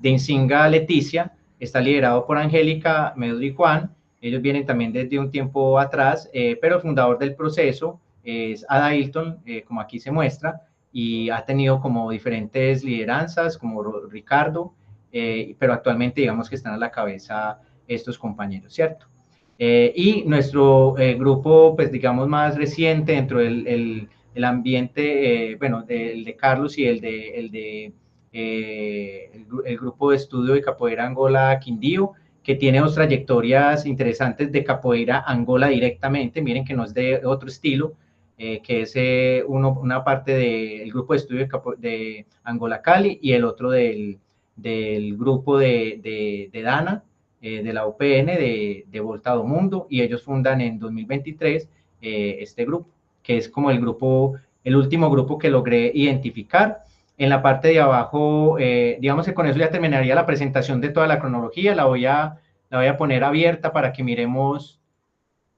Insinga Leticia está liderado por Angélica Meduri Juan. Ellos vienen también desde un tiempo atrás, pero el fundador del proceso es Ada Hilton, como aquí se muestra, y ha tenido como diferentes lideranzas, como Ricardo, pero actualmente digamos que están a la cabeza estos compañeros, ¿cierto? Y nuestro grupo, pues digamos más reciente dentro del el ambiente, bueno, el de Carlos y el grupo de estudio de capoeira Angola Quindío, que tiene dos trayectorias interesantes de capoeira Angola directamente, miren que no es de otro estilo, que es una parte del grupo de estudio de Angola Cali y el otro del grupo de Dana, de la UPN, de Voltado Mundo, y ellos fundan en 2023 este grupo, que es como el último grupo que logré identificar. En la parte de abajo, digamos que con eso ya terminaría la presentación de toda la cronología, la voy a poner abierta para que miremos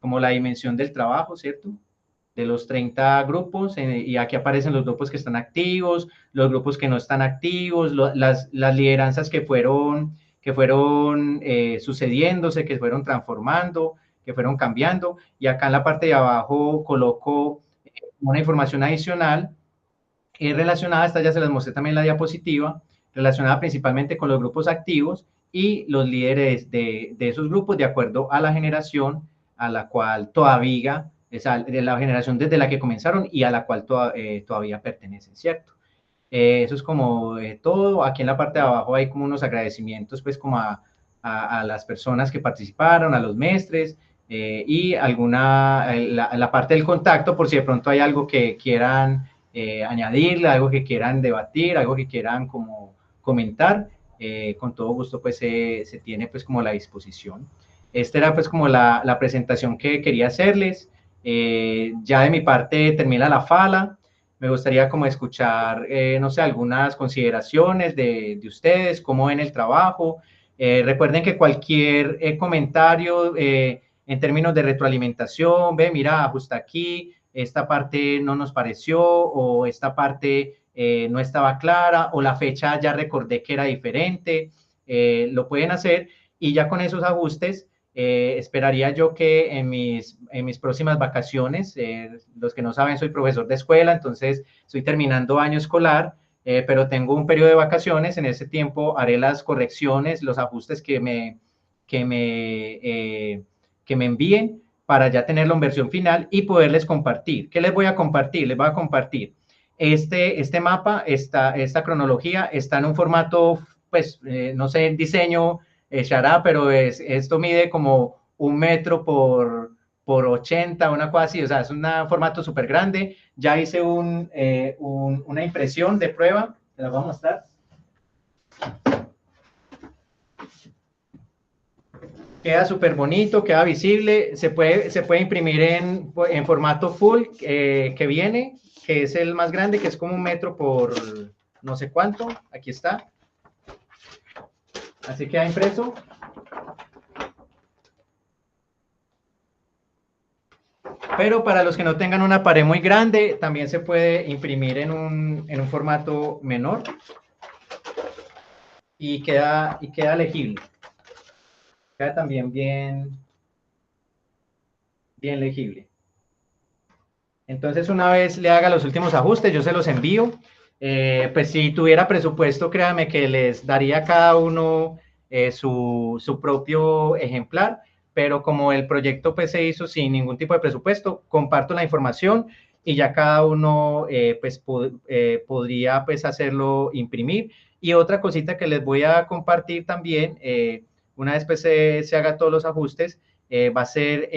como la dimensión del trabajo, ¿cierto? De los 30 grupos, y aquí aparecen los grupos que están activos, los grupos que no están activos, las lideranzas que fueron sucediéndose, que fueron transformando, que fueron cambiando, y acá en la parte de abajo coloco una información adicional relacionada, esta ya se las mostré también en la diapositiva, relacionada principalmente con los grupos activos y los líderes de esos grupos de acuerdo a la generación a la cual todavía, de la generación desde la que comenzaron y a la cual todavía pertenecen, ¿cierto? Eso es como todo. Aquí en la parte de abajo hay como unos agradecimientos, pues como a las personas que participaron, a los mestres, y la parte del contacto, por si de pronto hay algo que quieran añadirle, algo que quieran debatir, algo que quieran como comentar, con todo gusto pues se tiene pues como la disposición. Esta era pues como la presentación que quería hacerles. Ya de mi parte termina la fala. Me gustaría como escuchar, no sé, algunas consideraciones de ustedes, cómo ven el trabajo. Recuerden que cualquier comentario en términos de retroalimentación, ve, mira, justo aquí, esta parte no nos pareció, o esta parte no estaba clara, o la fecha ya recordé que era diferente, lo pueden hacer, y ya con esos ajustes esperaría yo que en mis próximas vacaciones, los que no saben, soy profesor de escuela, entonces estoy terminando año escolar, pero tengo un periodo de vacaciones. En ese tiempo haré las correcciones, los ajustes que me envíen para ya tenerlo en versión final y poderles compartir. ¿Qué les voy a compartir? Les voy a compartir este mapa, esta cronología está en un formato, pues, no sé, en diseño, Shará, pero esto mide como 1 metro por 80, una cosa así, o sea, es un formato súper grande. Ya hice una impresión de prueba, te la voy a mostrar. Queda súper bonito, queda visible, se puede imprimir en formato full que viene, que es el más grande, que es como 1 metro por no sé cuánto, aquí está. Así queda impreso. Pero para los que no tengan una pared muy grande, también se puede imprimir en un formato menor y queda legible. Queda también bien legible. Entonces, una vez le haga los últimos ajustes, yo se los envío. Pues si tuviera presupuesto, créanme que les daría a cada uno su propio ejemplar, pero como el proyecto pues se hizo sin ningún tipo de presupuesto, comparto la información y ya cada uno pues podría pues hacerlo imprimir. Y otra cosita que les voy a compartir también, una vez pues se haga todos los ajustes, va a ser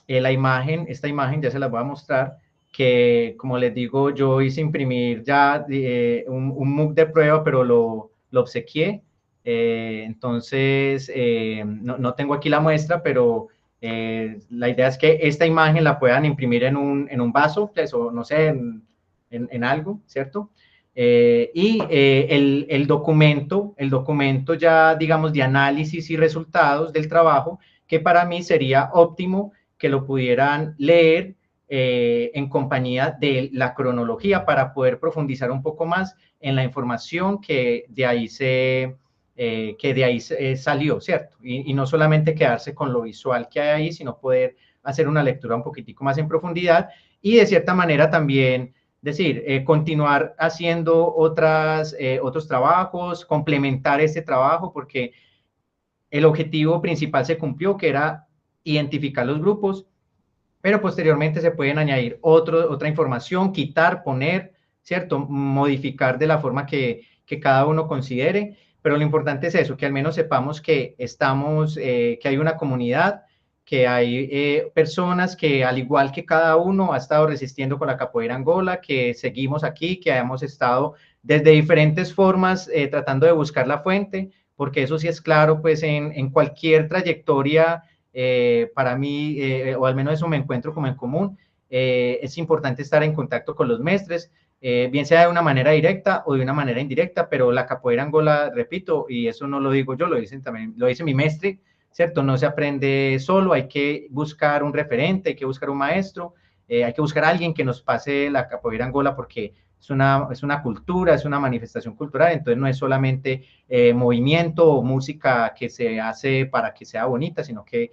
la imagen, esta imagen ya se las voy a mostrar, que como les digo, yo hice imprimir ya un MOOC de prueba, pero lo obsequié. Entonces, no tengo aquí la muestra, pero la idea es que esta imagen la puedan imprimir en un vaso, pues, o no sé, en algo, ¿cierto? Y el documento ya, digamos, de análisis y resultados del trabajo, que para mí sería óptimo que lo pudieran leer en compañía de la cronología para poder profundizar un poco más en la información que de ahí salió, ¿cierto? Y no solamente quedarse con lo visual que hay ahí, sino poder hacer una lectura un poquitico más en profundidad y de cierta manera también decir, continuar haciendo otros trabajos, complementar este trabajo, porque el objetivo principal se cumplió, que era identificar los grupos, pero posteriormente se pueden añadir otra información, quitar, poner, ¿cierto? Modificar de la forma que cada uno considere, pero lo importante es eso, que al menos sepamos que que hay una comunidad, que hay personas que al igual que cada uno ha estado resistiendo con la capoeira Angola, que seguimos aquí, que hemos estado desde diferentes formas tratando de buscar la fuente, porque eso sí es claro, pues en cualquier trayectoria para mí, o al menos eso me encuentro como en común, es importante estar en contacto con los mestres, bien sea de una manera directa o de una manera indirecta, pero la capoeira Angola, repito, y eso no lo digo yo, lo dice mi mestre, ¿cierto? No se aprende solo, hay que buscar un referente, hay que buscar un maestro, hay que buscar a alguien que nos pase la capoeira Angola porque es una cultura, es una manifestación cultural, entonces no es solamente movimiento o música que se hace para que sea bonita, sino que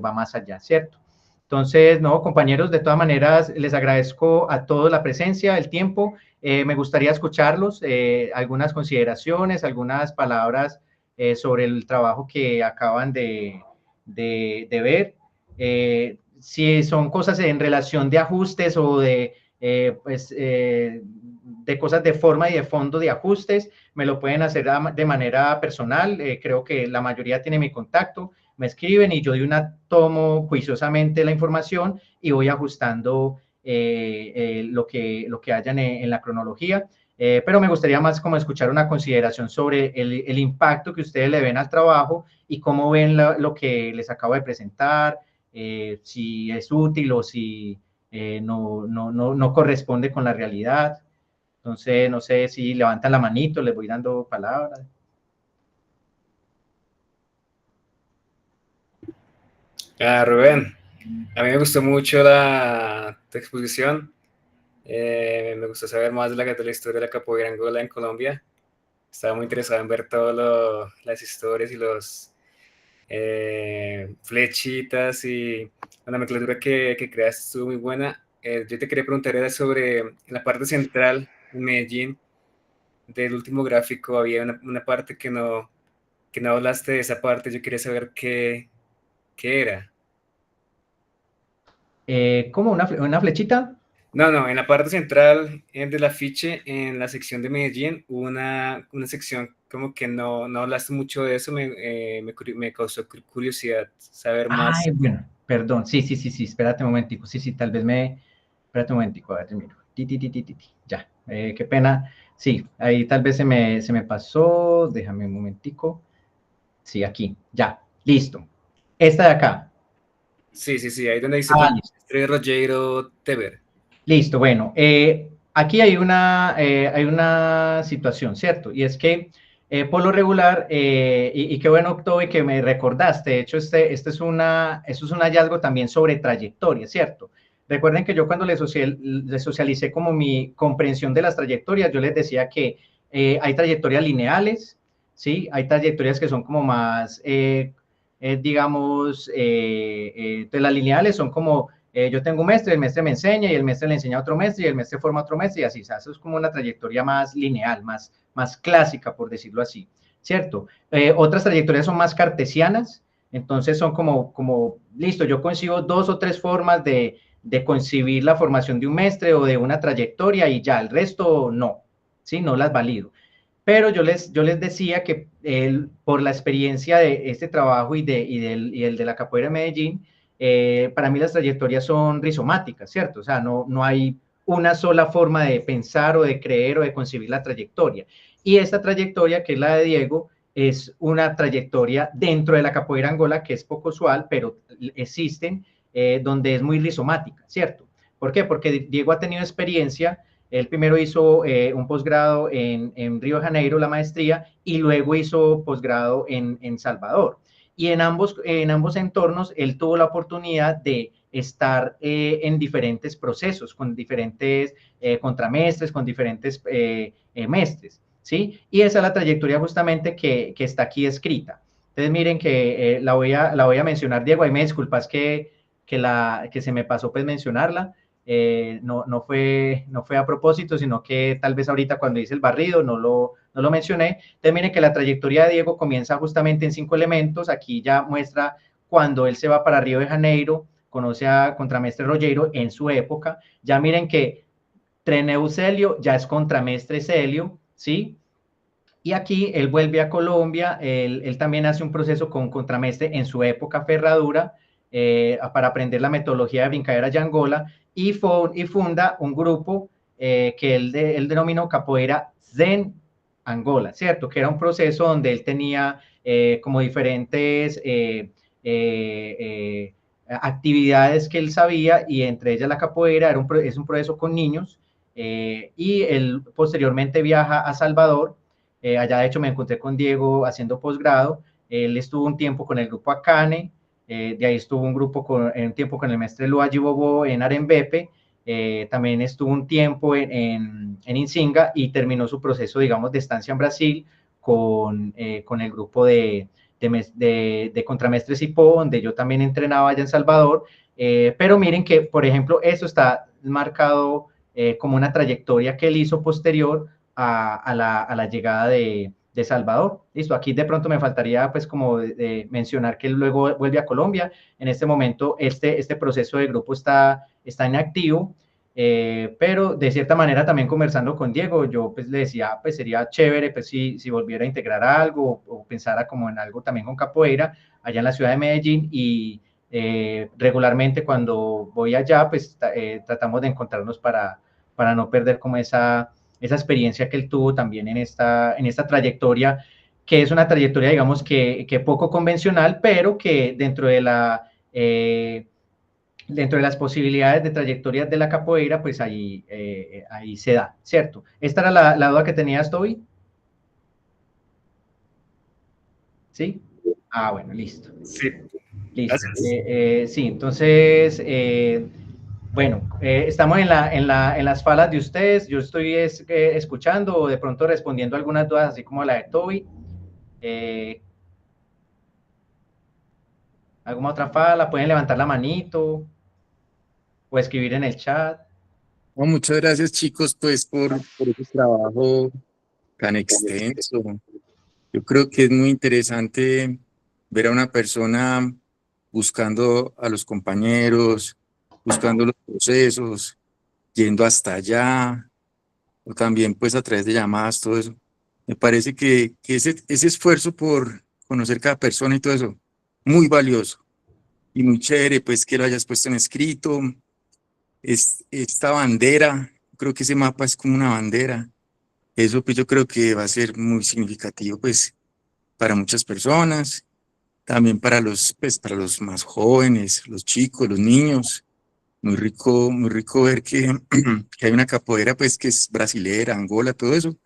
va más allá, ¿cierto? Entonces, no, compañeros, de todas maneras, les agradezco a todos la presencia, el tiempo. Me gustaría escucharlos, algunas consideraciones, algunas palabras sobre el trabajo que acaban de ver. Si son cosas en relación de ajustes o de cosas de forma y de fondo de ajustes, me lo pueden hacer de manera personal. Creo que la mayoría tiene mi contacto, me escriben y yo de una tomo juiciosamente la información y voy ajustando lo que hayan en la cronología. Pero me gustaría más como escuchar una consideración sobre el impacto que ustedes le ven al trabajo y cómo ven lo que les acabo de presentar, si es útil o si no corresponde con la realidad. Entonces, no sé si levantan la manito, les voy dando palabras. Rubén, a mí me gustó mucho tu exposición. Me gustó saber más de la historia de la capoeira Angola en Colombia. Estaba muy interesado en ver todas las historias y los flechitas y la nomenclatura que creaste estuvo muy buena. Yo te quería preguntar era sobre en la parte central en Medellín del último gráfico había una parte que no hablaste de esa parte. Yo quería saber qué era. ¿Cómo una flechita? No, en la parte central del afiche, en la sección de Medellín, hubo una sección como que no hablaste mucho de eso, me causó curiosidad saber más. Ay, bueno, perdón, sí, espérate un momentico, sí, tal vez espérate un momentico, a ver, miro, ya, qué pena, sí, ahí tal vez se me pasó, déjame un momentico, sí, aquí, ya, listo, esta de acá, Sí, ahí donde dice listo. contramestre Rogero Teber. Listo, bueno, aquí hay una situación, ¿cierto? Y es que por lo regular, y qué bueno, Octavio, que me recordaste, de hecho, esto es un hallazgo también sobre trayectoria, ¿cierto? Recuerden que yo cuando les socialicé como mi comprensión de las trayectorias, yo les decía que hay trayectorias lineales, ¿sí? Hay trayectorias que son como más, digamos, de las lineales son como yo tengo un mestre, el mestre me enseña y el mestre le enseña a otro mestre y el mestre forma a otro mestre y así, o sea, eso es como una trayectoria más lineal, más clásica, por decirlo así, ¿cierto? Otras trayectorias son más cartesianas, entonces son como listo, yo concibo 2 o 3 formas de concebir la formación de un mestre o de una trayectoria y ya, el resto no, ¿sí? No las valido. Pero yo les decía que por la experiencia de este trabajo y el de la capoeira de Medellín, para mí las trayectorias son rizomáticas, ¿cierto? O sea, no hay una sola forma de pensar o de creer o de concebir la trayectoria. Y esta trayectoria, que es la de Diego, es una trayectoria dentro de la capoeira angola que es poco usual, pero existen, donde es muy rizomática, ¿cierto? ¿Por qué? Porque Diego ha tenido experiencia. Él primero hizo un posgrado en Río de Janeiro, la maestría, y luego hizo posgrado en Salvador. Y en ambos entornos, él tuvo la oportunidad de estar en diferentes procesos, con diferentes contramestres, con diferentes mestres, ¿sí? Y esa es la trayectoria justamente que está aquí escrita. Entonces, miren que la voy a mencionar, Diego, ahí me disculpas que se me pasó pues mencionarla. No fue a propósito, sino que tal vez ahorita cuando hice el barrido no lo mencioné. Entonces miren que la trayectoria de Diego comienza justamente en 5 elementos. Aquí ya muestra cuando él se va para Río de Janeiro, conoce a contramestre Rogero en su época. Ya miren que Treneu Celio ya es contramestre Celio, ¿sí? Y aquí él vuelve a Colombia, él también hace un proceso con contramestre en su época Ferradura, para aprender la metodología de brincadera y Angola, y funda un grupo que él denominó Capoeira Zen Angola, ¿cierto? Que era un proceso donde él tenía como diferentes actividades que él sabía, y entre ellas la capoeira es un proceso con niños, y él posteriormente viaja a Salvador. Allá, de hecho, me encontré con Diego haciendo posgrado. Él estuvo un tiempo con el grupo Acane, de ahí estuvo un tiempo con el maestre Luagi Bobo en Arembepe, también estuvo un tiempo en Insinga y terminó su proceso, digamos, de estancia en Brasil con el grupo de contramestres IPO, donde yo también entrenaba allá en Salvador. Pero miren que, por ejemplo, eso está marcado como una trayectoria que él hizo posterior a la llegada de Salvador. Listo, aquí de pronto me faltaría pues como de mencionar que él luego vuelve a Colombia. En este momento este proceso de grupo está inactivo, pero de cierta manera también conversando con Diego, yo pues le decía, pues sería chévere pues si volviera a integrar algo o pensara como en algo también con capoeira allá en la ciudad de Medellín, y regularmente cuando voy allá pues tratamos de encontrarnos para no perder como esa experiencia que él tuvo también en esta trayectoria, que es una trayectoria, digamos, que poco convencional, pero que dentro de las posibilidades de trayectorias de la capoeira, pues ahí se da, ¿cierto? Esta era la duda que tenías, Toby. ¿Sí? Bueno, listo. Sí, Listo. gracias. Sí, entonces, bueno, estamos en las falas de ustedes. Yo estoy escuchando o de pronto respondiendo algunas dudas, así como la de Toby. Eh, ¿Alguna otra fala? Pueden levantar la manito o escribir en el chat. No, muchas gracias, chicos, pues por ese trabajo tan extenso. Yo creo que es muy interesante ver a una persona buscando a los compañeros, buscando los procesos, yendo hasta allá, o también pues a través de llamadas, todo eso. Me parece que ese esfuerzo por conocer cada persona y todo eso, muy valioso y muy chévere, pues que lo hayas puesto en escrito. Esta bandera, creo que ese mapa es como una bandera. Eso pues yo creo que va a ser muy significativo pues para muchas personas, también pues, para los más jóvenes, los chicos, los niños. Muy rico ver que, que hay una capoeira pues que es brasilera, Angola, todo eso.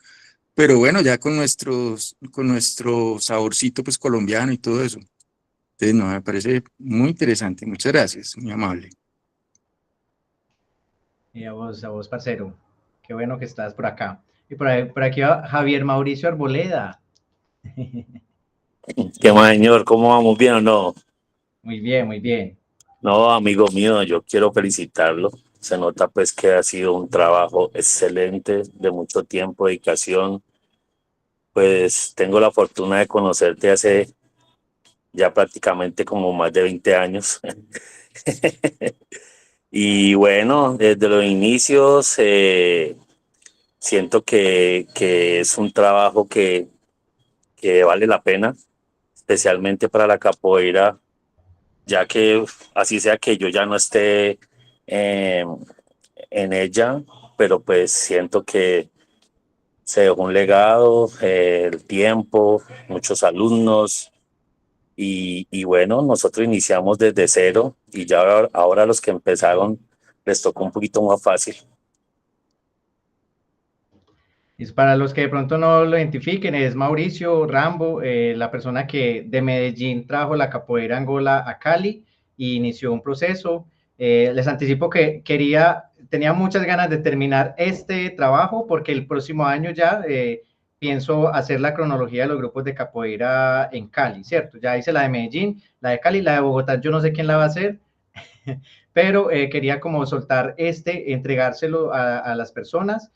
Pero bueno, ya con nuestro saborcito pues colombiano y todo eso. Entonces, no, me parece muy interesante. Muchas gracias, muy amable. Y a vos, parcero. Qué bueno que estás por acá. Y por aquí va Javier Mauricio Arboleda. ¿Qué más, señor? ¿Cómo vamos? ¿Bien o no? Muy bien, muy bien. No, amigo mío, yo quiero felicitarlo. Se nota pues que ha sido un trabajo excelente, de mucho tiempo, dedicación. Pues tengo la fortuna de conocerte hace ya prácticamente como más de 20 años. Y bueno, desde los inicios siento que es un trabajo que vale la pena, especialmente para la capoeira, ya que así sea que yo ya no esté eh, en ella, pero pues siento que se dejó un legado, el tiempo, muchos alumnos y bueno, nosotros iniciamos desde cero y ya ahora los que empezaron les tocó un poquito más fácil. Y para los que de pronto no lo identifiquen, es Mauricio Rambo, la persona que de Medellín trajo la capoeira Angola a Cali y inició un proceso. Les anticipo que tenía muchas ganas de terminar este trabajo porque el próximo año ya pienso hacer la cronología de los grupos de capoeira en Cali, ¿cierto? Ya hice la de Medellín, la de Cali, la de Bogotá, yo no sé quién la va a hacer, pero quería como soltar entregárselo a las personas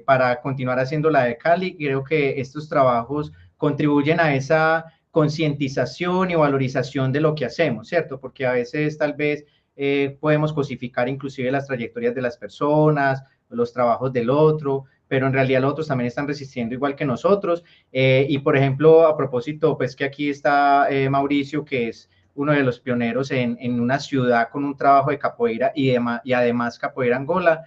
para continuar haciendo la de Cali. Creo que estos trabajos contribuyen a esa concientización y valorización de lo que hacemos, ¿cierto? Porque a veces tal vez podemos cosificar inclusive las trayectorias de las personas, los trabajos del otro, pero en realidad los otros también están resistiendo igual que nosotros. Y por ejemplo, a propósito, pues que aquí está Mauricio, que es uno de los pioneros en una ciudad con un trabajo de capoeira y además capoeira Angola,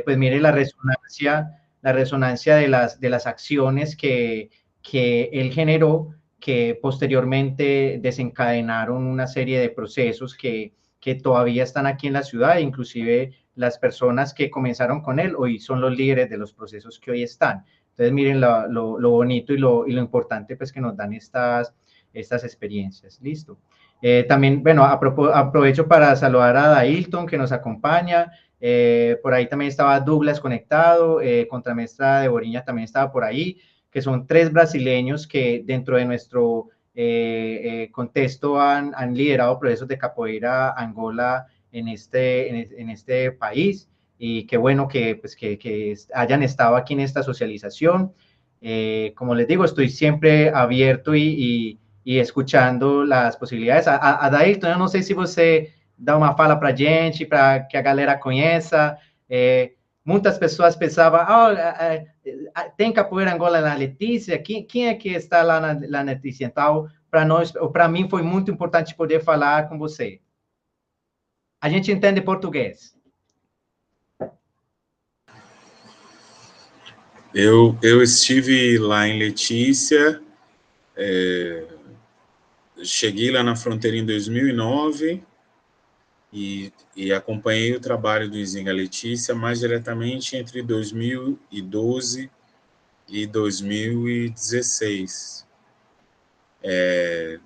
pues mire la resonancia de las acciones que él generó, que posteriormente desencadenaron una serie de procesos que todavía están aquí en la ciudad, inclusive las personas que comenzaron con él hoy son los líderes de los procesos que hoy están. Entonces miren lo bonito y lo importante pues que nos dan estas experiencias. Listo. También, bueno, aprovecho para saludar a Dailton que nos acompaña. Por ahí también estaba Douglas conectado, contramaestra de Boriña también estaba por ahí, que son 3 brasileños que dentro de nuestro contexto han liderado procesos de capoeira Angola en este país. Y qué bueno pues, que hayan estado aquí en esta socialización. Como les digo, estoy siempre abierto e escuchando las possibilidades. A Dailton, eu não sei se você dá uma fala para a gente, para que a galera conheça. Muitas pessoas pensavam, tem capoeira Angola na Letícia? Quem é que está lá na Letícia? Então, para mim foi muito importante poder falar com você. A gente entende português. Eu estive lá em Letícia, cheguei lá na fronteira em 2009 e acompanhei o trabalho do Nzinga Letícia mais diretamente entre 2012 e 2016.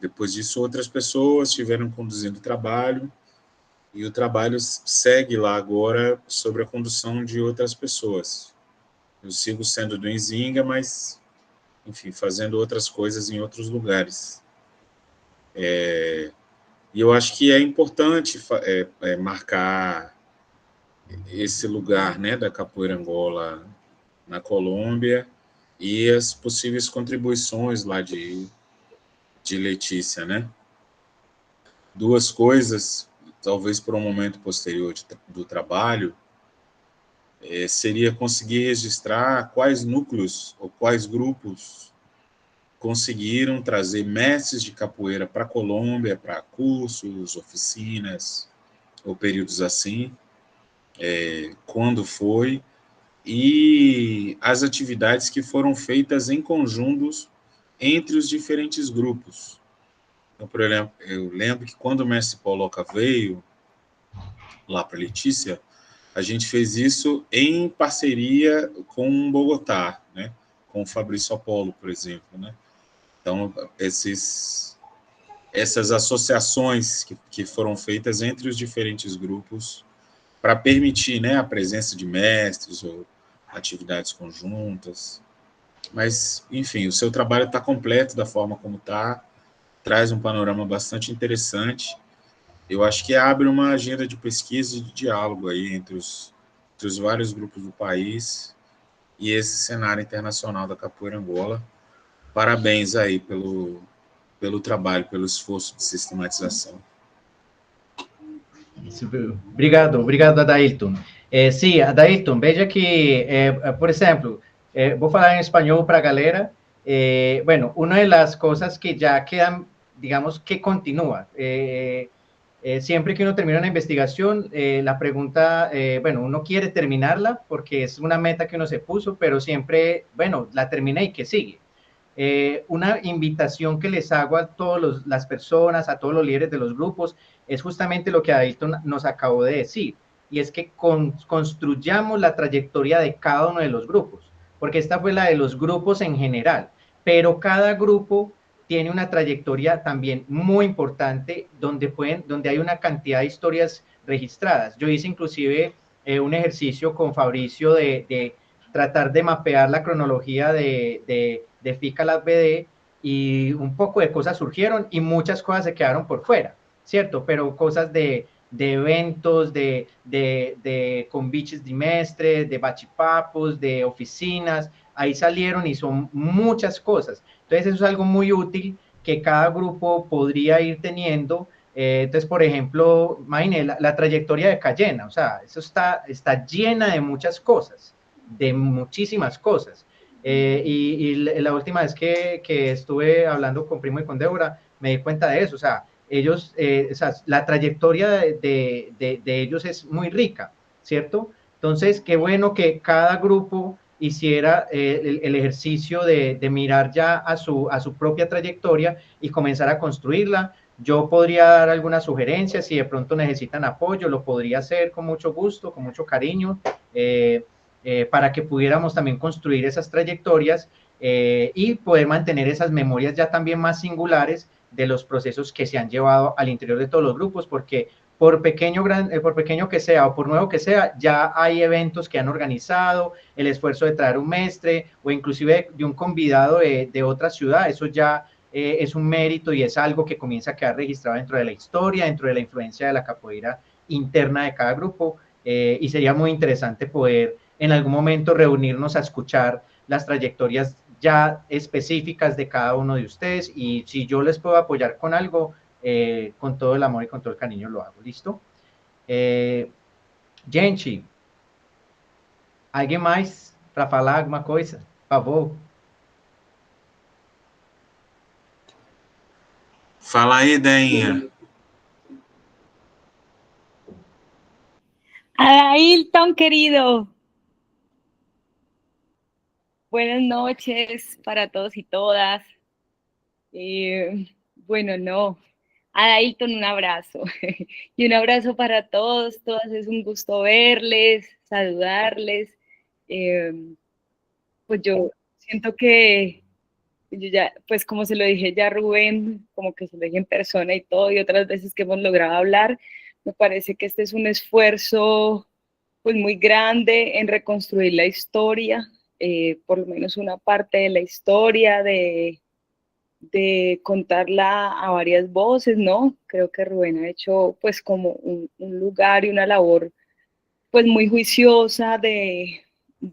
Depois disso, outras pessoas estiveram conduzindo o trabalho e o trabalho segue lá agora sob a condução de outras pessoas. Eu sigo sendo do Nzinga, mas, enfim, fazendo outras coisas em outros lugares. E eu acho que é importante marcar esse lugar, né, da capoeira Angola na Colômbia e as possíveis contribuições lá de Letícia, né? Duas coisas, talvez por um momento posterior do trabalho, seria conseguir registrar quais núcleos ou quais grupos conseguiram trazer mestres de capoeira para a Colômbia, para cursos, oficinas, ou períodos assim, quando foi, e as atividades que foram feitas em conjuntos entre os diferentes grupos. Então, por exemplo, eu lembro que quando o mestre Pauloca veio lá para Letícia, a gente fez isso em parceria com Bogotá, né? Com o Fabrício Apolo, por exemplo, né? Então, essas associações que foram feitas entre os diferentes grupos para permitir, né, a presença de mestres ou atividades conjuntas. Mas, enfim, o seu trabalho está completo da forma como está, traz um panorama bastante interessante. Eu acho que abre uma agenda de pesquisa e de diálogo aí entre os vários grupos do país e esse cenário internacional da capoeira Angola. Parabéns aí pelo trabalho, pelo esforço de sistematização. Obrigado, obrigado, Adailton. Sim, Adailton, veja que, por exemplo, vou falar em espanhol para a galera. Bueno, una de las cosas que ya quedan, digamos, que continúa. Siempre que uno termina una investigación, la pregunta, bueno, uno quiere terminarla porque es una meta que uno se puso, pero siempre, bueno, la terminé y que sigue. Una invitación que les hago a todas las personas, a todos los líderes de los grupos, es justamente lo que Ailton nos acabó de decir, y es que construyamos la trayectoria de cada uno de los grupos, porque esta fue la de los grupos en general, pero cada grupo tiene una trayectoria también muy importante donde hay una cantidad de historias registradas. Yo hice inclusive un ejercicio con Fabricio de tratar de mapear la cronología de FICA BD, y un poco de cosas surgieron y muchas cosas se quedaron por fuera, ¿cierto? Pero cosas de eventos, de convites de mestres, de bachipapos, de oficinas, ahí salieron y son muchas cosas. Entonces eso es algo muy útil que cada grupo podría ir teniendo. Entonces, por ejemplo, imagínate la trayectoria de Cayena, o sea, eso está llena de muchas cosas, de muchísimas cosas. Y la última vez que estuve hablando con Primo y con Débora, me di cuenta de eso, o sea, ellos, o sea, la trayectoria de ellos es muy rica, ¿cierto? Entonces, qué bueno que cada grupo hiciera el ejercicio de mirar ya a su propia trayectoria y comenzar a construirla. Yo podría dar algunas sugerencias, si de pronto necesitan apoyo, lo podría hacer con mucho gusto, con mucho cariño, para que pudiéramos también construir esas trayectorias y poder mantener esas memorias ya también más singulares de los procesos que se han llevado al interior de todos los grupos, porque por pequeño que sea o por nuevo que sea, ya hay eventos que han organizado, el esfuerzo de traer un mestre o inclusive de un convidado de otra ciudad, eso ya es un mérito y es algo que comienza a quedar registrado dentro de la historia, dentro de la influencia de la capoeira interna de cada grupo, y sería muy interesante poder en algún momento reunirnos a escuchar las trayectorias ya específicas de cada uno de ustedes, y si yo les puedo apoyar con algo, con todo el amor y con todo el cariño lo hago. ¿Listo? Gente, alguém mais para falar alguma coisa? Por favor. Fala aí, Deinha. Ailton, querido. Buenas noches para todos y todas. Bueno, no. Ailton, un abrazo. Y un abrazo para todos, todas. Es un gusto verles, saludarles. Pues yo siento que yo ya, pues como se lo dije ya a Rubén, como que se lo dije en persona y todo, y otras veces que hemos logrado hablar, me parece que este es un esfuerzo pues muy grande en reconstruir la historia, por lo menos una parte de la historia, de contarla a varias voces, ¿no? Creo que Rubén ha hecho pues como un lugar y una labor pues muy juiciosa de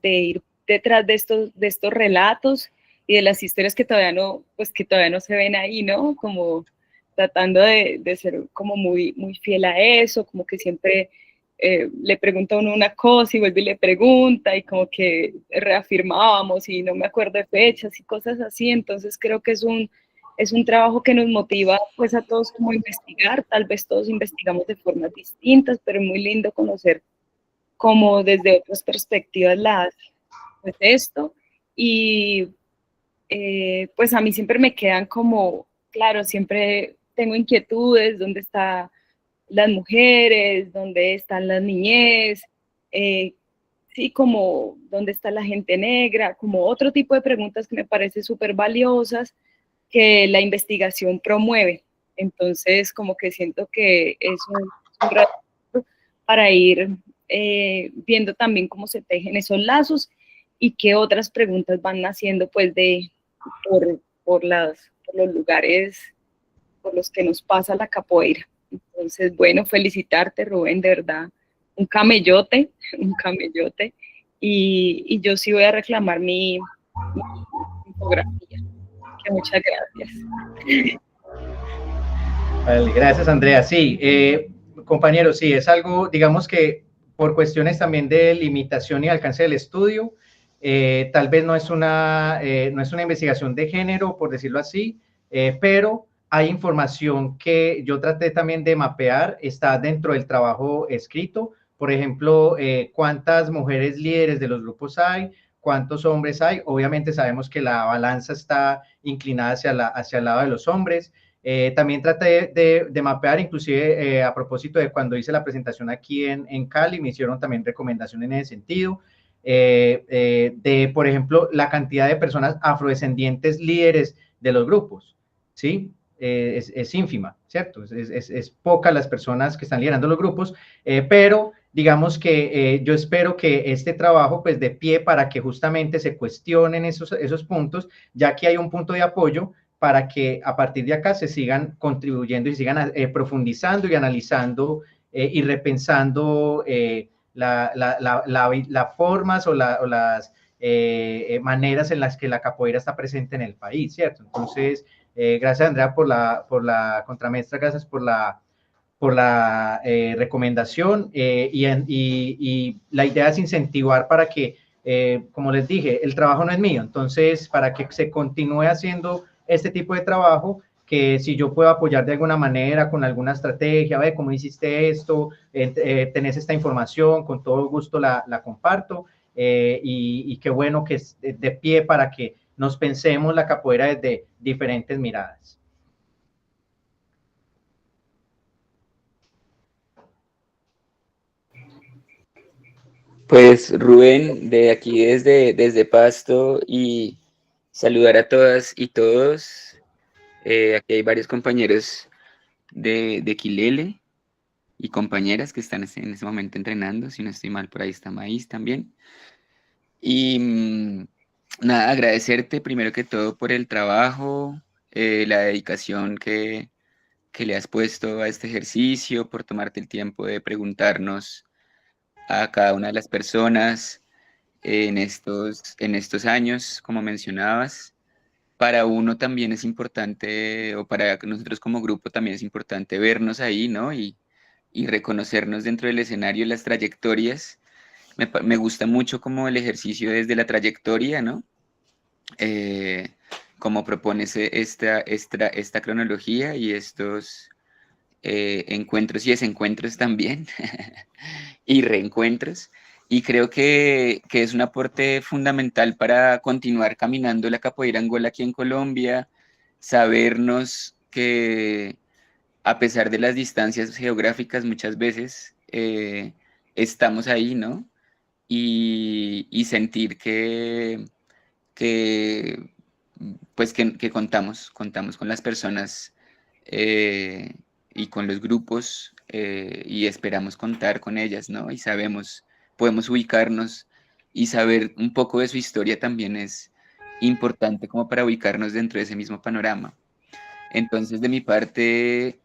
ir detrás de estos relatos y de las historias que todavía no se ven ahí, ¿no? Como tratando de ser como muy, muy fiel a eso, como que siempre le pregunta a uno una cosa y vuelve y le pregunta y como que reafirmábamos y no me acuerdo de fechas y cosas así, entonces creo que es un trabajo que nos motiva pues a todos como a investigar, tal vez todos investigamos de formas distintas, pero es muy lindo conocer como desde otras perspectivas pues esto y pues a mí siempre me quedan como, claro, siempre tengo inquietudes, ¿dónde están las mujeres? ¿Dónde están las niñez? Sí, como dónde está la gente negra, como otro tipo de preguntas que me parecen súper valiosas que la investigación promueve. Entonces, como que siento que es un reto para ir viendo también cómo se tejen esos lazos y qué otras preguntas van naciendo pues por los lugares por los que nos pasa la capoeira. Entonces, bueno, felicitarte, Rubén, de verdad, un camellote, un camellote, y yo sí voy a reclamar mi infografía, que muchas gracias. Vale, gracias, Andrea. Sí, compañeros, sí, es algo, digamos que por cuestiones también de limitación y alcance del estudio, tal vez no es no es una investigación de género, por decirlo así, pero hay información que yo traté también de mapear, está dentro del trabajo escrito, por ejemplo, cuántas mujeres líderes de los grupos hay, cuántos hombres hay, obviamente sabemos que la balanza está inclinada hacia el lado de los hombres. También traté de mapear, inclusive a propósito de cuando hice la presentación aquí en Cali, me hicieron también recomendaciones en ese sentido, de, por ejemplo, la cantidad de personas afrodescendientes líderes de los grupos, ¿sí? Es ínfima, ¿cierto? Es pocas las personas que están liderando los grupos, pero digamos que yo espero que este trabajo pues dé pie para que justamente se cuestionen esos puntos, ya que hay un punto de apoyo para que a partir de acá se sigan contribuyendo y sigan profundizando y analizando y repensando las formas o las maneras en las que la capoeira está presente en el país, ¿cierto? Entonces, gracias, Andrea, por la contramaestra, gracias por la recomendación y la idea es incentivar para que, como les dije, el trabajo no es mío, entonces para que se continúe haciendo este tipo de trabajo, que si yo puedo apoyar de alguna manera con alguna estrategia, ver cómo hiciste esto, tenés esta información, con todo gusto la comparto y qué bueno que es de pie para que nos pensemos la capoeira desde diferentes miradas. Pues Rubén, de aquí desde Pasto y saludar a todas y todos. Aquí hay varios compañeros de Quilele y compañeras que están en ese momento entrenando, si no estoy mal, por ahí está Maíz también. Y nada, agradecerte primero que todo por el trabajo, la dedicación que le has puesto a este ejercicio, por tomarte el tiempo de preguntarnos a cada una de las personas en estos años, como mencionabas. Para uno también es importante, o para nosotros como grupo también es importante vernos ahí, ¿no? Y reconocernos dentro del escenario, las trayectorias. Me gusta mucho como el ejercicio desde la trayectoria, ¿no? Como propones esta cronología y estos encuentros y desencuentros también, y reencuentros. Y creo que es un aporte fundamental para continuar caminando la capoeira Angola aquí en Colombia, sabernos que a pesar de las distancias geográficas muchas veces estamos ahí, ¿no? Y sentir que, pues que contamos con las personas y con los grupos y esperamos contar con ellas, ¿no? Y sabemos, podemos ubicarnos y saber un poco de su historia también es importante como para ubicarnos dentro de ese mismo panorama. Entonces, de mi parte,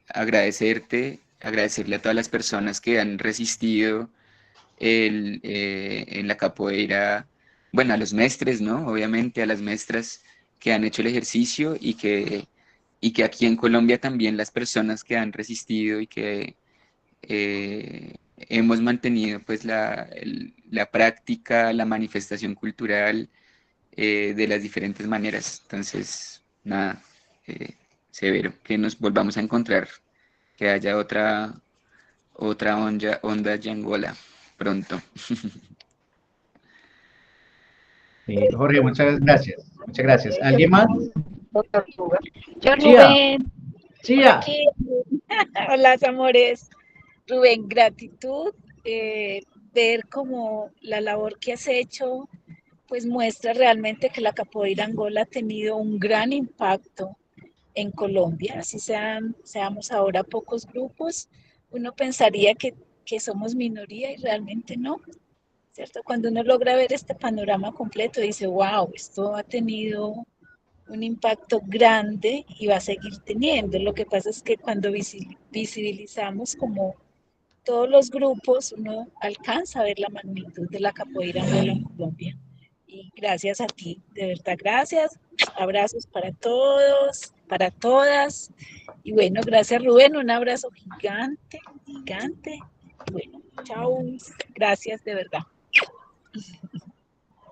agradecerle a todas las personas que han resistido en la capoeira, bueno, a los mestres, ¿no? Obviamente a las maestras que han hecho el ejercicio y que aquí en Colombia también las personas que han resistido y que hemos mantenido pues la práctica, la manifestación cultural de las diferentes maneras. Entonces, nada, severo, que nos volvamos a encontrar, que haya otra onda Yangola pronto. Jorge, muchas gracias. Muchas gracias. ¿Alguien más? Yo, Chía, Rubén, por Chía. aquí. Hola, amores. Rubén, gratitud. Ver como la labor que has hecho, pues muestra realmente que la capoeira Angola ha tenido un gran impacto en Colombia. Así seamos ahora pocos grupos, uno pensaría que somos minoría y realmente no, ¿cierto? Cuando uno logra ver este panorama completo, dice, wow, esto ha tenido un impacto grande y va a seguir teniendo. Lo que pasa es que cuando visibilizamos como todos los grupos, uno alcanza a ver la magnitud de la capoeira Angola en Colombia. Y gracias a ti, de verdad, gracias. Abrazos para todos, para todas. Y bueno, gracias Rubén, un abrazo gigante, gigante. Bueno, chao. Gracias, de verdad.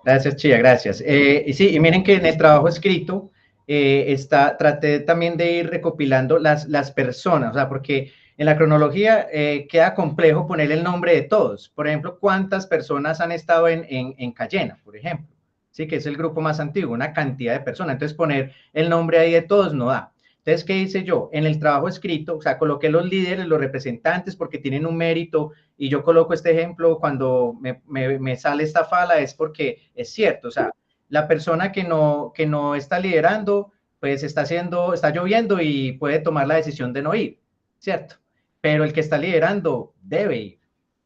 Gracias, Chía, gracias. Y sí, y miren que en el trabajo escrito traté también de ir recopilando las personas, o sea, porque en la cronología queda complejo poner el nombre de todos. Por ejemplo, ¿cuántas personas han estado en Cayena, por ejemplo? Sí, que es el grupo más antiguo, una cantidad de personas. Entonces, poner el nombre ahí de todos no da. Entonces, ¿qué hice yo? En el trabajo escrito, o sea, coloqué los líderes, los representantes, porque tienen un mérito, y yo coloco este ejemplo cuando me sale esta fala, es porque es cierto, o sea, la persona que no está liderando, pues está lloviendo y puede tomar la decisión de no ir, ¿cierto? Pero el que está liderando debe ir,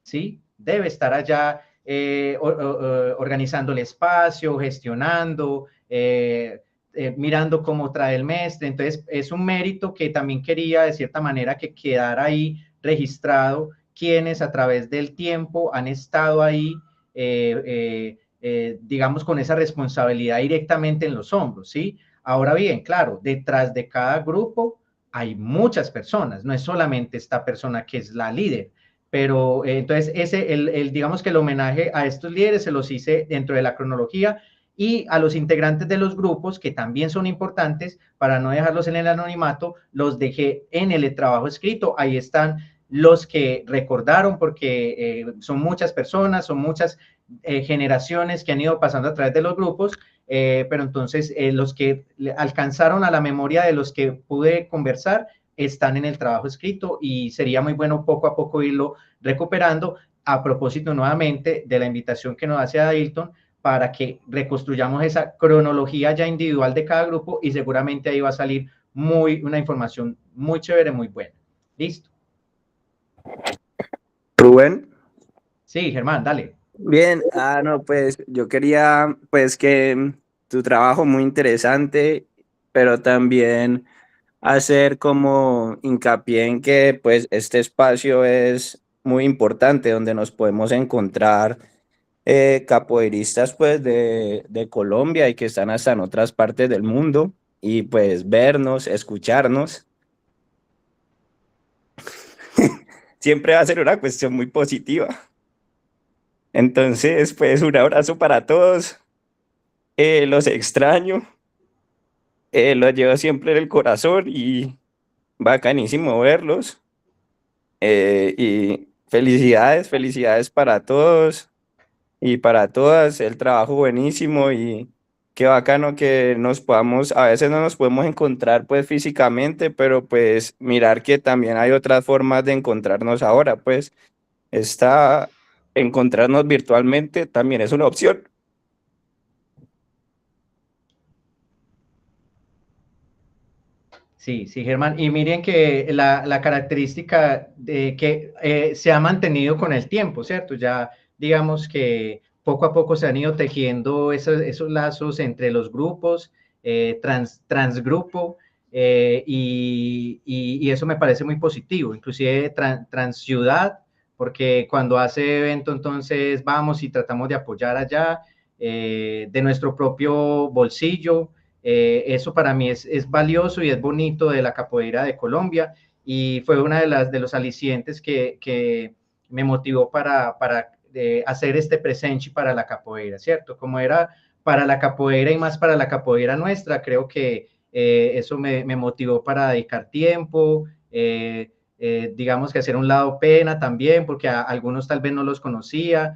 ¿sí? Debe estar allá organizando el espacio, gestionando, mirando cómo trae el mestre. Entonces, es un mérito que también quería, de cierta manera, que quedara ahí registrado quienes a través del tiempo han estado ahí, digamos, con esa responsabilidad directamente en los hombros, ¿sí? Ahora bien, claro, detrás de cada grupo hay muchas personas, no es solamente esta persona que es la líder, pero entonces digamos que el homenaje a estos líderes se los hice dentro de la cronología, y a los integrantes de los grupos, que también son importantes, para no dejarlos en el anonimato, los dejé en el trabajo escrito. Ahí están los que recordaron, porque son muchas personas, son muchas generaciones que han ido pasando a través de los grupos, pero entonces los que alcanzaron a la memoria de los que pude conversar están en el trabajo escrito, y sería muy bueno poco a poco irlo recuperando. A propósito nuevamente de la invitación que nos hace Ailton, para que reconstruyamos esa cronología ya individual de cada grupo, y seguramente ahí va a salir una información muy chévere, muy buena. ¿Listo? Rubén. Sí, Germán, dale. Bien, no, pues yo quería, pues que tu trabajo muy interesante, pero también hacer como hincapié en que pues este espacio es muy importante, donde nos podemos encontrar capoeiristas pues de Colombia y que están hasta en otras partes del mundo, y pues vernos, escucharnos, siempre va a ser una cuestión muy positiva. Entonces, pues un abrazo para todos, los extraño, los llevo siempre en el corazón y bacanísimo verlos. Y felicidades, felicidades para todos y para todas, el trabajo buenísimo, y qué bacano que nos podamos, a veces no nos podemos encontrar pues físicamente, pero pues mirar que también hay otras formas de encontrarnos ahora, pues encontrarnos virtualmente también es una opción. Sí, sí, Germán. Y miren que la característica de que se ha mantenido con el tiempo, ¿cierto? Ya digamos que poco a poco se han ido tejiendo esos lazos entre los grupos, transgrupo, y eso me parece muy positivo, inclusive transciudad, porque cuando hace evento entonces vamos y tratamos de apoyar allá, de nuestro propio bolsillo. Eso para mí es valioso y es bonito de la capoeira de Colombia, y fue una de los alicientes que me motivó para hacer este presente para la capoeira, ¿cierto? Como era para la capoeira y más para la capoeira nuestra, creo que eso me motivó para dedicar tiempo, digamos que hacer un lado pena también, porque a algunos tal vez no los conocía,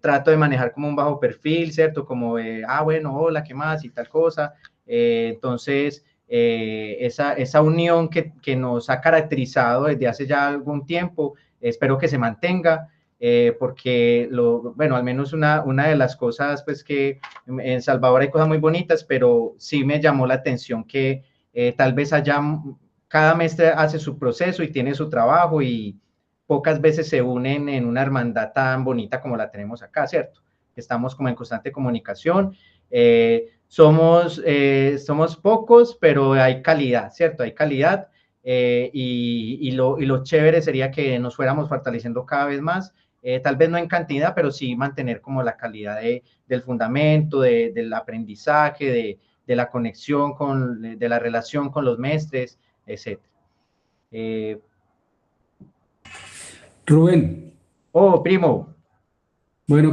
trato de manejar como un bajo perfil, ¿cierto? Como, bueno, hola, ¿qué más? Y tal cosa. Entonces, esa unión que nos ha caracterizado desde hace ya algún tiempo, espero que se mantenga, porque, bueno, al menos una de las cosas, pues que en Salvador hay cosas muy bonitas, pero sí me llamó la atención que tal vez allá cada maestre hace su proceso y tiene su trabajo y pocas veces se unen en una hermandad tan bonita como la tenemos acá, ¿cierto? Estamos como en constante comunicación, somos pocos, pero hay calidad, ¿cierto? Hay calidad, y lo chévere sería que nos fuéramos fortaleciendo cada vez más, tal vez no en cantidad, pero sí mantener como la calidad del fundamento, del aprendizaje, de la conexión, de la relación con los maestres, etc. Rubén, Primo, bueno,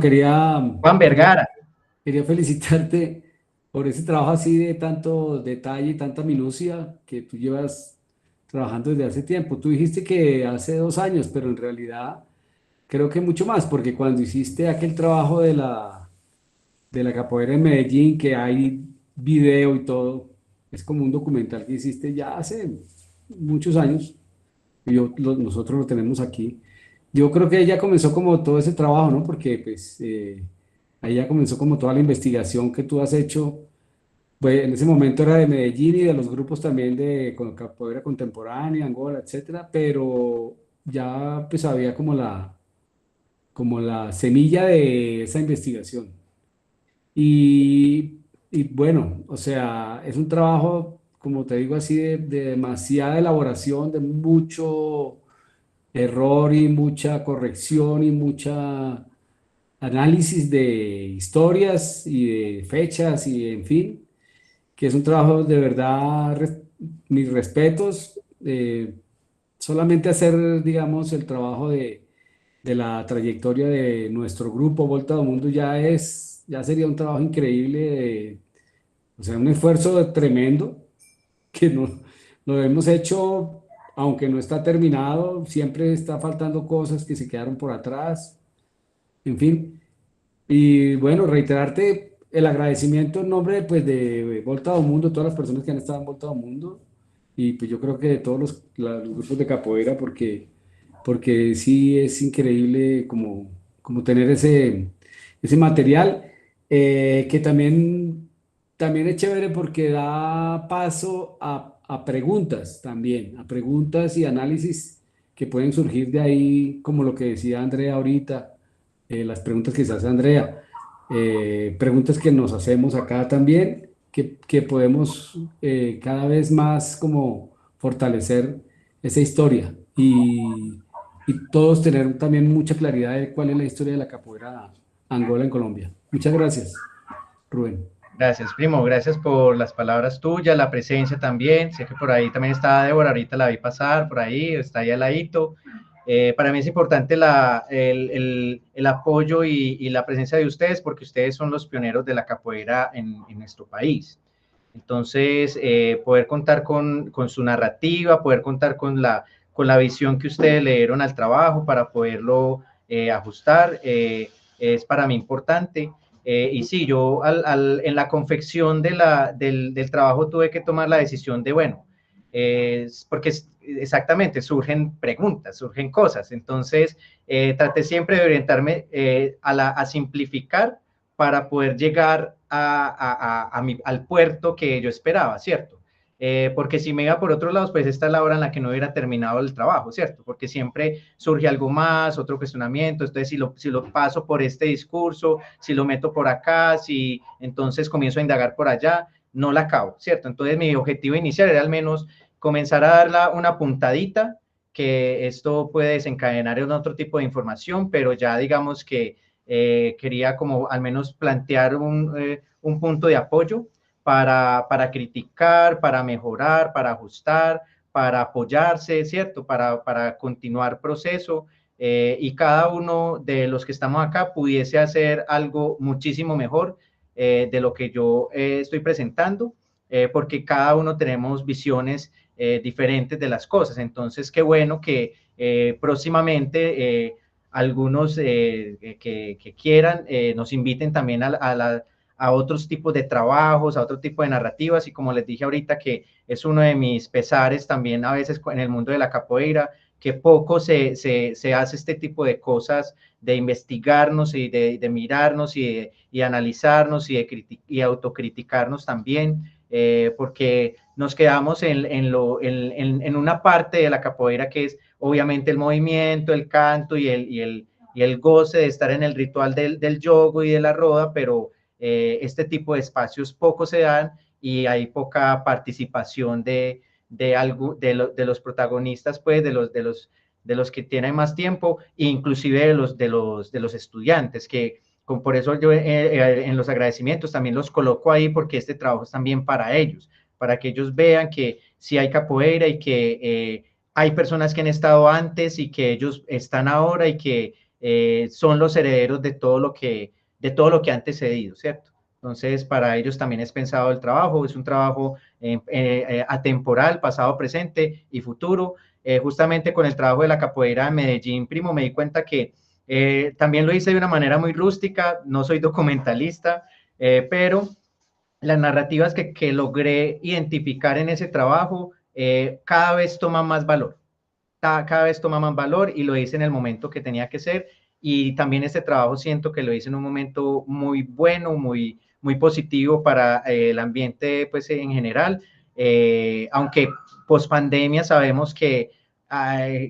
Juan Vergara. quería felicitarte por ese trabajo así de tanto detalle y tanta minucia que tú llevas trabajando desde hace tiempo. Tú dijiste que hace 2 años, pero en realidad creo que mucho más, porque cuando hiciste aquel trabajo de la capoeira en Medellín, que hay video y todo, es como un documental que hiciste ya hace muchos años, y nosotros lo tenemos aquí. Yo creo que ahí ya comenzó como todo ese trabajo, ¿no? Porque pues ahí ya comenzó como toda la investigación que tú has hecho. Pues en ese momento era de Medellín y de los grupos también de capoeira contemporánea, Angola, etcétera, pero ya pues había como la semilla de esa investigación. Y bueno, o sea, es un trabajo, como te digo así, de demasiada elaboración, de mucho error y mucha corrección y mucha análisis de historias y de fechas y en fin, que es un trabajo de verdad, mis respetos, solamente hacer, digamos, el trabajo de la trayectoria de nuestro grupo Volta al Mundo ya sería un trabajo increíble, o sea, un esfuerzo tremendo que no, lo hemos hecho, aunque no está terminado, siempre está faltando cosas que se quedaron por atrás, en fin. Y bueno, reiterarte el agradecimiento en nombre pues, de Volta al Mundo, todas las personas que han estado en Volta al Mundo, y pues yo creo que de todos los grupos de capoeira, porque sí es increíble como tener ese material, que también es chévere porque da paso a preguntas también, a preguntas y análisis que pueden surgir de ahí, como lo que decía Andrea ahorita, las preguntas que se hace Andrea, preguntas que nos hacemos acá también, que podemos cada vez más como fortalecer esa historia y todos tener también mucha claridad de cuál es la historia de la capoeira Angola en Colombia. Muchas gracias, Rubén. Gracias, primo. Gracias por las palabras tuyas, la presencia también. Sé que por ahí también está Débora, ahorita la vi pasar, por ahí, está ahí al ladito. Para mí es importante el apoyo y la presencia de ustedes porque ustedes son los pioneros de la capoeira en nuestro país. Entonces, poder contar con su narrativa, poder contar con la visión que ustedes le dieron al trabajo para poderlo ajustar, es para mí importante. Y sí, yo en la confección del trabajo tuve que tomar la decisión de, bueno, porque exactamente surgen preguntas, surgen cosas. Entonces, traté siempre de orientarme a simplificar para poder llegar al puerto que yo esperaba, ¿cierto? Porque si me iba por otros lados, pues esta es la hora en la que no hubiera terminado el trabajo, ¿cierto? Porque siempre surge algo más, otro cuestionamiento, entonces si lo paso por este discurso, si lo meto por acá, si entonces comienzo a indagar por allá, no la acabo, ¿cierto? Entonces mi objetivo inicial era al menos comenzar a darla una puntadita, que esto puede desencadenar en otro tipo de información, pero ya digamos que quería como al menos plantear un punto de apoyo para criticar, para mejorar, para ajustar, para apoyarse, ¿cierto? Para continuar proceso, y cada uno de los que estamos acá pudiese hacer algo muchísimo mejor de lo que yo estoy presentando, porque cada uno tenemos visiones diferentes de las cosas. Entonces, qué bueno que próximamente algunos que quieran nos inviten también a otros tipos de trabajos, a otro tipo de narrativas, y como les dije ahorita, que es uno de mis pesares también a veces en el mundo de la capoeira, que poco se hace este tipo de cosas, de investigarnos y de mirarnos y analizarnos y autocriticarnos también, porque nos quedamos en una parte de la capoeira que es obviamente el movimiento, el canto y el goce de estar en el ritual del yogo y de la roda, pero este tipo de espacios poco se dan y hay poca participación de los protagonistas, pues, de los que tienen más tiempo, inclusive de los estudiantes, que por eso yo en los agradecimientos también los coloco ahí, porque este trabajo es también para ellos, para que ellos vean que sí hay capoeira y que hay personas que han estado antes y que ellos están ahora y que son los herederos de todo lo que ha antecedido, ¿cierto? Entonces, para ellos también es pensado el trabajo, es un trabajo atemporal, pasado, presente y futuro. Justamente con el trabajo de la capoeira en Medellín, primo, me di cuenta que también lo hice de una manera muy rústica, no soy documentalista, pero las narrativas que logré identificar en ese trabajo cada vez toman más valor, cada vez toma más valor, y lo hice en el momento que tenía que ser, y también este trabajo siento que lo hice en un momento muy bueno, muy positivo para el ambiente, pues, en general, aunque post pandemia sabemos que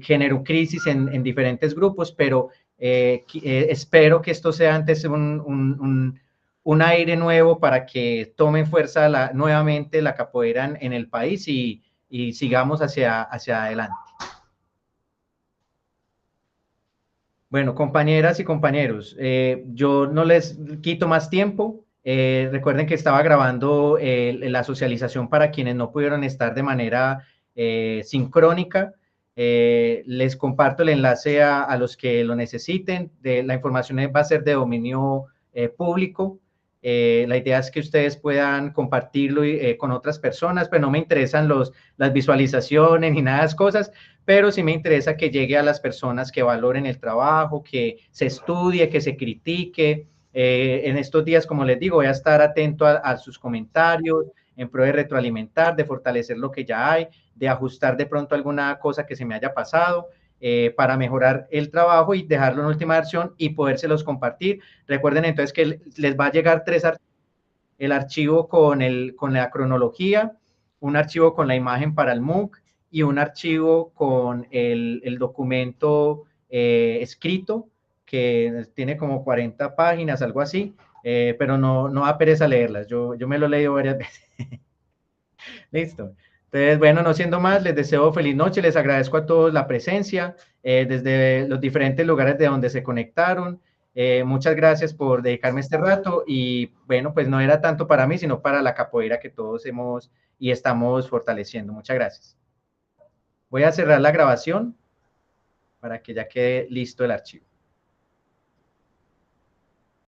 generó crisis en diferentes grupos, pero espero que esto sea antes un aire nuevo para que tomen fuerza nuevamente la capoeira en el país y sigamos hacia adelante. Bueno, compañeras y compañeros, yo no les quito más tiempo. Recuerden que estaba grabando la socialización para quienes no pudieron estar de manera sincrónica. Les comparto el enlace a los que lo necesiten. La información va a ser de dominio público. La idea es que ustedes puedan compartirlo con otras personas, pero no me interesan las visualizaciones ni nada de esas cosas, pero sí me interesa que llegue a las personas que valoren el trabajo, que se estudie, que se critique. En estos días, como les digo, voy a estar atento a sus comentarios, en pro de retroalimentar, de fortalecer lo que ya hay, de ajustar de pronto alguna cosa que se me haya pasado, para mejorar el trabajo y dejarlo en última versión y podérselos compartir. Recuerden entonces que les va a llegar 3 archivos: el archivo con la cronología, un archivo con la imagen para el MOOC y un archivo con el documento escrito, que tiene como 40 páginas, algo así, pero no da pereza leerlas. Yo me lo he leído varias veces. Listo. Entonces, bueno, no siendo más, les deseo feliz noche, les agradezco a todos la presencia desde los diferentes lugares de donde se conectaron. Muchas gracias por dedicarme este rato, y bueno, pues no era tanto para mí, sino para la capoeira que todos hemos y estamos fortaleciendo. Muchas gracias. Voy a cerrar la grabación para que ya quede listo el archivo.